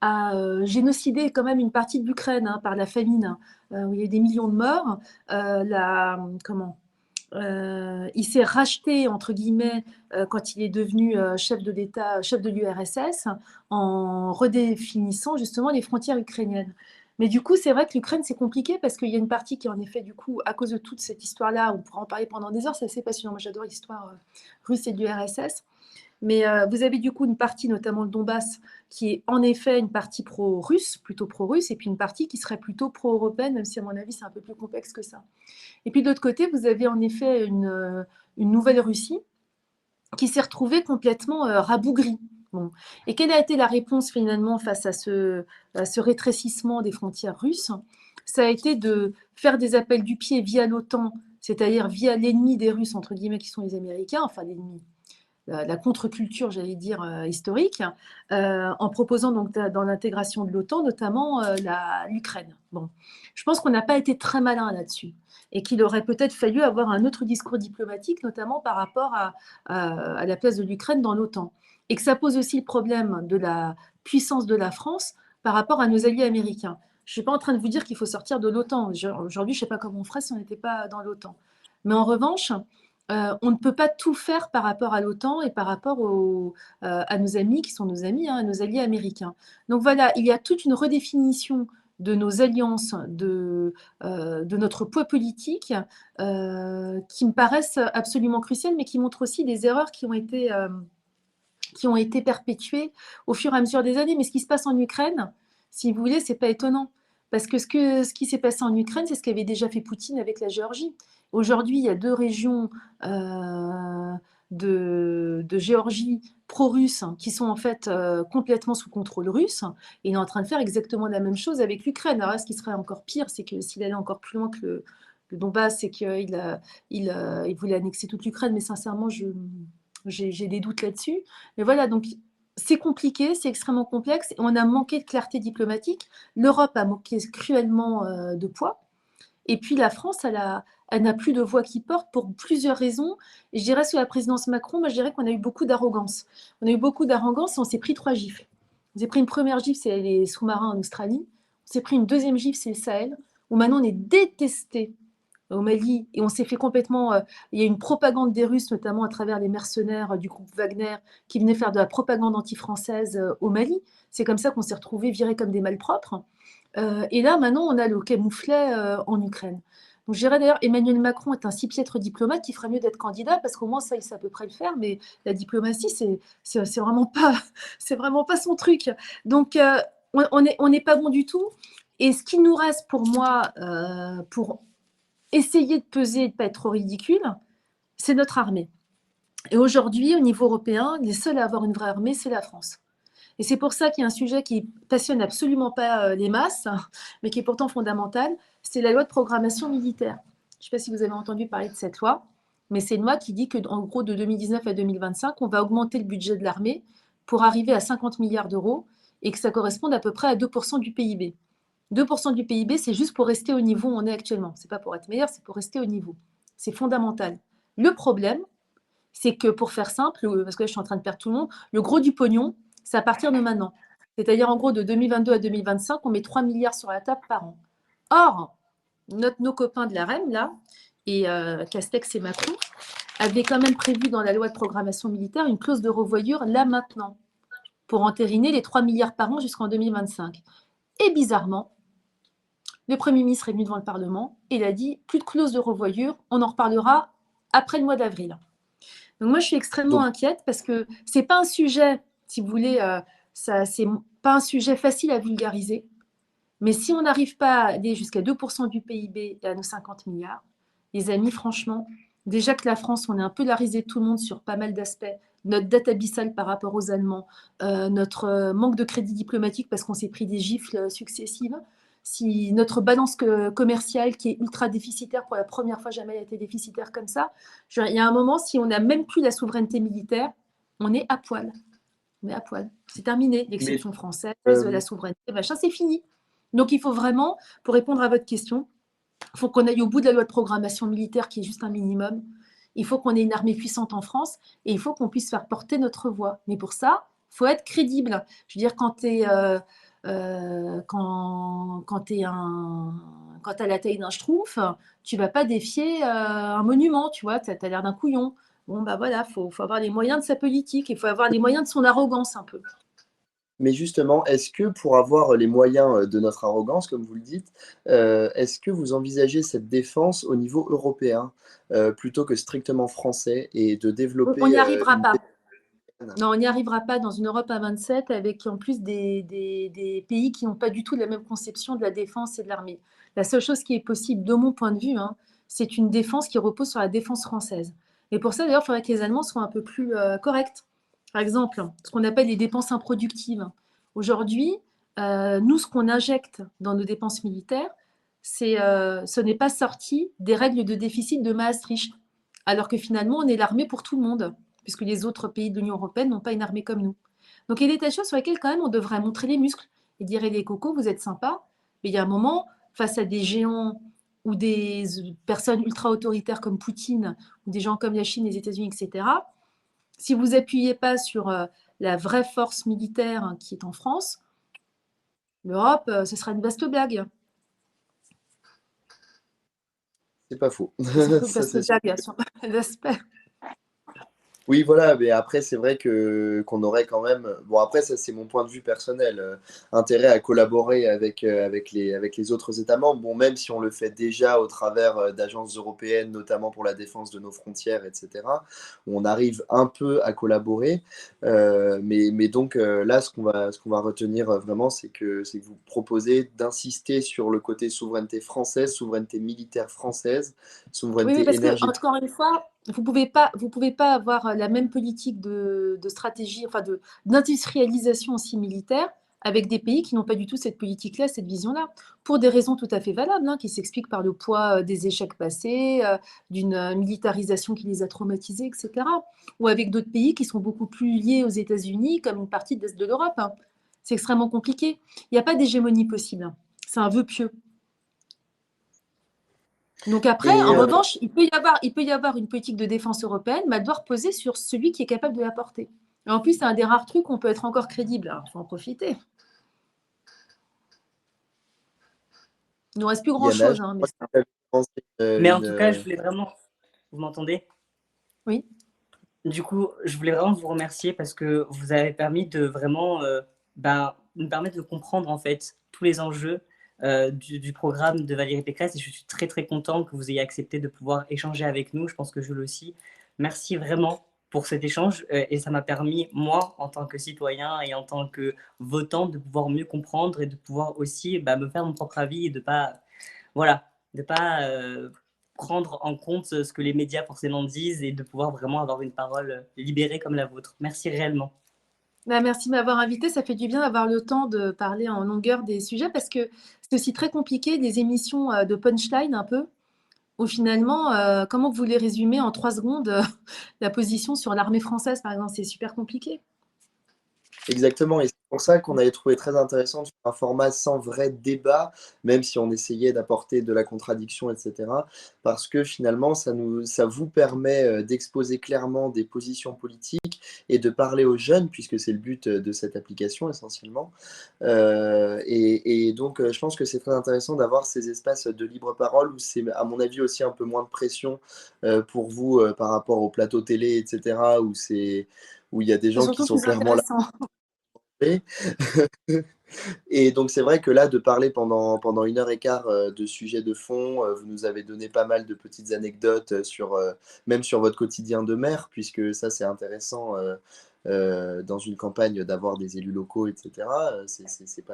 a génocidé quand même une partie de l'Ukraine par la famine, où il y a eu des millions de morts, il s'est racheté, entre guillemets, quand il est devenu chef de l'État, chef de l'URSS, en redéfinissant justement les frontières ukrainiennes. Mais du coup, c'est vrai que l'Ukraine, c'est compliqué parce qu'il y a une partie qui, en effet, du coup, à cause de toute cette histoire-là, on pourra en parler pendant des heures, c'est assez passionnant. Moi, j'adore l'histoire russe et de l'URSS. Mais vous avez du coup une partie, notamment le Donbass, qui est en effet une partie pro-russe, plutôt pro-russe, et puis une partie qui serait plutôt pro-européenne, même si à mon avis c'est un peu plus complexe que ça. Et puis de l'autre côté, vous avez en effet une nouvelle Russie qui s'est retrouvée complètement rabougrie. Bon. Et quelle a été la réponse finalement face à ce rétrécissement des frontières russes? Ça a été de faire des appels du pied via l'OTAN, c'est-à-dire via l'ennemi des Russes, entre guillemets, qui sont les Américains, enfin l'ennemi, la contre-culture, j'allais dire, historique, en proposant donc dans l'intégration de l'OTAN, notamment l'Ukraine. Bon. Je pense qu'on n'a pas été très malin là-dessus et qu'il aurait peut-être fallu avoir un autre discours diplomatique, notamment par rapport à la place de l'Ukraine dans l'OTAN. Et que ça pose aussi le problème de la puissance de la France par rapport à nos alliés américains. Je ne suis pas en train de vous dire qu'il faut sortir de l'OTAN. Aujourd'hui, je ne sais pas comment on ferait si on n'était pas dans l'OTAN. Mais en revanche, on ne peut pas tout faire par rapport à l'OTAN et par rapport à nos amis qui sont nos amis, à nos alliés américains. Donc voilà, il y a toute une redéfinition de nos alliances, de notre poids politique, qui me paraissent absolument cruciales, mais qui montrent aussi des erreurs qui ont été perpétuées au fur et à mesure des années. Mais ce qui se passe en Ukraine, si vous voulez, c'est pas étonnant. Parce que ce qui s'est passé en Ukraine, c'est ce qu'avait déjà fait Poutine avec la Géorgie. Aujourd'hui, il y a deux régions de Géorgie pro-russes qui sont en fait complètement sous contrôle russe. Et il est en train de faire exactement la même chose avec l'Ukraine. Alors là, ce qui serait encore pire, c'est que s'il allait encore plus loin que le Donbass, c'est qu'il voulait annexer toute l'Ukraine. Mais sincèrement, j'ai des doutes là-dessus. Mais voilà, donc c'est compliqué, c'est extrêmement complexe. On a manqué de clarté diplomatique. L'Europe a manqué cruellement de poids. Et puis la France, elle n'a plus de voix qui porte pour plusieurs raisons. Et je dirais sous la présidence Macron, moi je dirais qu'on a eu beaucoup d'arrogance. On a eu beaucoup d'arrogance et on s'est pris 3 gifles. On s'est pris une première gifle, c'est les sous-marins en Australie. On s'est pris une deuxième gifle, c'est le Sahel, où maintenant on est détesté au Mali, et on s'est fait complètement. Il y a une propagande des Russes, notamment à travers les mercenaires du groupe Wagner, qui venaient faire de la propagande anti-française au Mali. C'est comme ça qu'on s'est retrouvés virés comme des malpropres. Et là, maintenant, on a le camouflet en Ukraine. Donc, je dirais d'ailleurs, Emmanuel Macron est un si piètre diplomate qu'il ferait mieux d'être candidat, parce qu'au moins, ça, il sait à peu près le faire. Mais la diplomatie, c'est vraiment pas, c'est vraiment pas son truc. Donc, on n'est pas bon du tout. Et ce qu'il nous reste pour moi, pour essayer de peser et de ne pas être trop ridicule, c'est notre armée. Et aujourd'hui, au niveau européen, les seuls à avoir une vraie armée, c'est la France. Et c'est pour ça qu'il y a un sujet qui passionne absolument pas les masses, mais qui est pourtant fondamental, c'est la loi de programmation militaire. Je ne sais pas si vous avez entendu parler de cette loi, mais c'est une loi qui dit qu'en gros, de 2019 à 2025, on va augmenter le budget de l'armée pour arriver à 50 milliards d'euros et que ça corresponde à peu près à 2% du PIB. 2% du PIB, c'est juste pour rester au niveau où on est actuellement. Ce n'est pas pour être meilleur, c'est pour rester au niveau. C'est fondamental. Le problème, c'est que pour faire simple, parce que là, je suis en train de perdre tout le monde, le gros du pognon, c'est à partir de maintenant. C'est-à-dire, en gros, de 2022 à 2025, on met 3 milliards sur la table par an. Or, nos copains de la REM, là, et Castex et Macron, avaient quand même prévu dans la loi de programmation militaire une clause de revoyure là maintenant, pour entériner les 3 milliards par an jusqu'en 2025. Et bizarrement, le Premier ministre est venu devant le Parlement et il a dit plus de clause de revoyure, on en reparlera après le mois d'avril. Donc moi, je suis extrêmement inquiète parce que c'est pas un sujet, si vous voulez, c'est pas un sujet facile à vulgariser. Mais si on n'arrive pas à aller jusqu'à 2% du PIB et à nos 50 milliards, les amis, franchement, déjà que la France, on est un peu la risée de tout le monde sur pas mal d'aspects, notre dette abyssale par rapport aux Allemands, notre manque de crédit diplomatique parce qu'on s'est pris des gifles successives, si notre balance commerciale qui est ultra déficitaire, pour la première fois jamais elle a été déficitaire comme ça, il y a un moment, si on n'a même plus la souveraineté militaire, on est à poil. On est à poil. C'est terminé, l'exception française, la souveraineté, machin, c'est fini. Donc il faut vraiment, pour répondre à votre question, il faut qu'on aille au bout de la loi de programmation militaire qui est juste un minimum. Il faut qu'on ait une armée puissante en France et il faut qu'on puisse faire porter notre voix. Mais pour ça, il faut être crédible. Je veux dire, quand tu es quand tu as la taille d'un schtroumpf, tu vas pas défier un monument, tu vois, tu as l'air d'un couillon. Bon, bah voilà, faut avoir les moyens de sa politique, il faut avoir les moyens de son arrogance un peu. Mais justement, est-ce que pour avoir les moyens de notre arrogance, comme vous le dites, est-ce que vous envisagez cette défense au niveau européen plutôt que strictement français et de On développer n'y arrivera une pas. Non, on n'y arrivera pas dans une Europe à 27 avec en plus des pays qui n'ont pas du tout la même conception de la défense et de l'armée. La seule chose qui est possible, de mon point de vue, c'est une défense qui repose sur la défense française. Et pour ça, d'ailleurs, il faudrait que les Allemands soient un peu plus corrects. Par exemple, ce qu'on appelle les dépenses improductives. Aujourd'hui, nous, ce qu'on injecte dans nos dépenses militaires, ce n'est pas sorti des règles de déficit de Maastricht, alors que finalement, on est l'armée pour tout le monde puisque les autres pays de l'Union européenne n'ont pas une armée comme nous. Donc il y a des tas de choses sur lesquelles quand même on devrait montrer les muscles et dire les cocos, vous êtes sympas, mais il y a un moment, face à des géants ou des personnes ultra-autoritaires comme Poutine, ou des gens comme la Chine, les États-Unis, etc., si vous appuyez pas sur la vraie force militaire qui est en France, l'Europe, ce sera une vaste blague. C'est pas faux. Ça, c'est blague, l'aspect. Oui, voilà, mais après, c'est vrai que qu'on aurait quand même. Bon, après, ça, c'est mon point de vue personnel. Intérêt à collaborer avec les autres États membres. Bon, même si on le fait déjà au travers d'agences européennes, notamment pour la défense de nos frontières, etc., on arrive un peu à collaborer. Mais donc, là, ce qu'on va retenir vraiment, c'est que vous proposez d'insister sur le côté souveraineté française, souveraineté militaire française, Oui, souveraineté parce que, énergétique. encore une fois, vous pouvez pas avoir la même politique de stratégie, enfin d'industrialisation aussi militaire avec des pays qui n'ont pas du tout cette politique-là, cette vision-là, pour des raisons tout à fait valables, qui s'expliquent par le poids des échecs passés, d'une militarisation qui les a traumatisés, etc. Ou avec d'autres pays qui sont beaucoup plus liés aux États-Unis, comme une partie de l'Est de l'Europe. C'est extrêmement compliqué. Il n'y a pas d'hégémonie possible. C'est un vœu pieux. Donc après, Et en revanche, il peut y avoir une politique de défense européenne, mais elle doit reposer sur celui qui est capable de la porter. Et en plus, c'est un des rares trucs où on peut être encore crédible. Alors, il faut en profiter. Il ne nous reste plus Yana, grand-chose. je Mais... crois que tu avais commencé Mais en tout cas, je voulais vraiment... Vous m'entendez? Oui. Du coup, je voulais vraiment vous remercier parce que vous avez permis de vraiment nous permettre de comprendre en fait tous les enjeux du programme de Valérie Pécresse et je suis très très content que vous ayez accepté de pouvoir échanger avec nous. Je pense que Jules aussi. Merci vraiment pour cet échange et ça m'a permis, moi, en tant que citoyen et en tant que votant, de pouvoir mieux comprendre et de pouvoir aussi me faire mon propre avis et de pas, voilà, de pas prendre en compte ce que les médias forcément disent et de pouvoir vraiment avoir une parole libérée comme la vôtre. Merci réellement. Bah, merci de m'avoir invité. Ça fait du bien d'avoir le temps de parler en longueur des sujets parce que c'est aussi très compliqué, des émissions de punchline un peu, où finalement, comment vous voulez résumer en 3 secondes la position sur l'armée française, par exemple? C'est super compliqué. Exactement, et c'est pour ça qu'on avait trouvé très intéressant de faire un format sans vrai débat, même si on essayait d'apporter de la contradiction, et cetera. Parce que finalement, ça vous permet, d'exposer clairement des positions politiques et de parler aux jeunes, puisque c'est le but, de cette application essentiellement. Et donc, je pense que c'est très intéressant d'avoir ces espaces de libre parole où c'est, à mon avis, aussi un peu moins de pression, pour vous, par rapport au plateau télé, et cetera, où il y a des C'est gens qui surtout sont plus clairement là. intéressant. Et donc c'est vrai que là, de parler pendant 1 heure et quart de sujets de fond, vous nous avez donné pas mal de petites anecdotes sur, même sur votre quotidien de maire, puisque ça c'est intéressant dans une campagne d'avoir des élus locaux, etc. C'est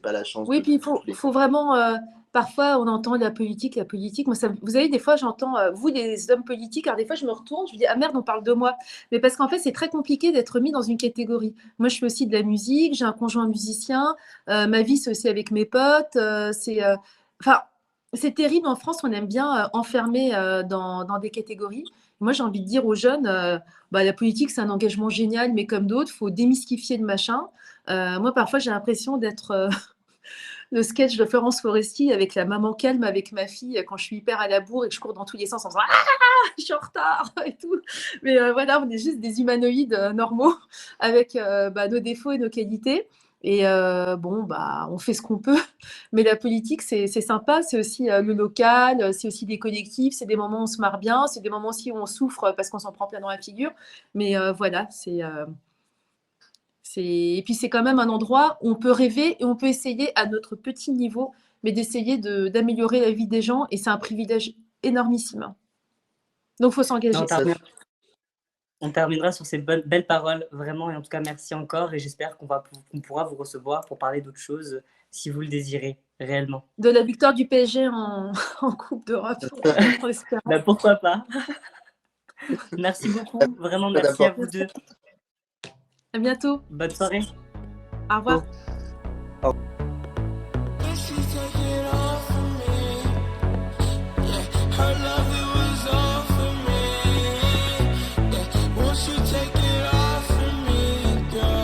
pas la chance Oui, de puis il tous les faut candidats. vraiment. Parfois, on entend la politique, la politique. Moi, vous savez, des fois, j'entends vous, les hommes politiques. Alors, des fois, je me retourne, je me dis, ah merde, on parle de moi. Mais parce qu'en fait, c'est très compliqué d'être mis dans une catégorie. Moi, je fais aussi de la musique, j'ai un conjoint musicien. Ma vie, c'est aussi avec mes potes. Enfin, c'est terrible. En France, on aime bien enfermer dans des catégories. Moi, j'ai envie de dire aux jeunes, bah, la politique, c'est un engagement génial, mais comme d'autres, il faut démystifier le machin. Moi, parfois, j'ai l'impression d'être le sketch de Florence Foresti avec la maman calme avec ma fille quand je suis hyper à la bourre et que je cours dans tous les sens en disant ah, je suis en retard et tout. Mais voilà, on est juste des humanoïdes normaux avec bah, nos défauts et nos qualités. Et bon, bah, on fait ce qu'on peut. Mais la politique, c'est sympa. C'est aussi le local, c'est aussi des collectifs, c'est des moments où on se marre bien, c'est des moments aussi où on souffre parce qu'on s'en prend plein dans la figure. Mais voilà, et puis c'est quand même un endroit où on peut rêver et on peut essayer à notre petit niveau, mais d'essayer d'améliorer la vie des gens et c'est un privilège énormissime. Donc il faut Non, s'engager. on terminera sur ces belles paroles, vraiment. Et en tout cas, merci encore. Et j'espère qu'on pourra vous recevoir pour parler d'autres choses si vous le désirez réellement. De la victoire du PSG en Coupe d'Europe, en espérant. Ben, pourquoi pas. Merci beaucoup. Vraiment, merci à vous deux. À bientôt. Bonne soirée. Au revoir. Au If you take it off of me, yeah, her love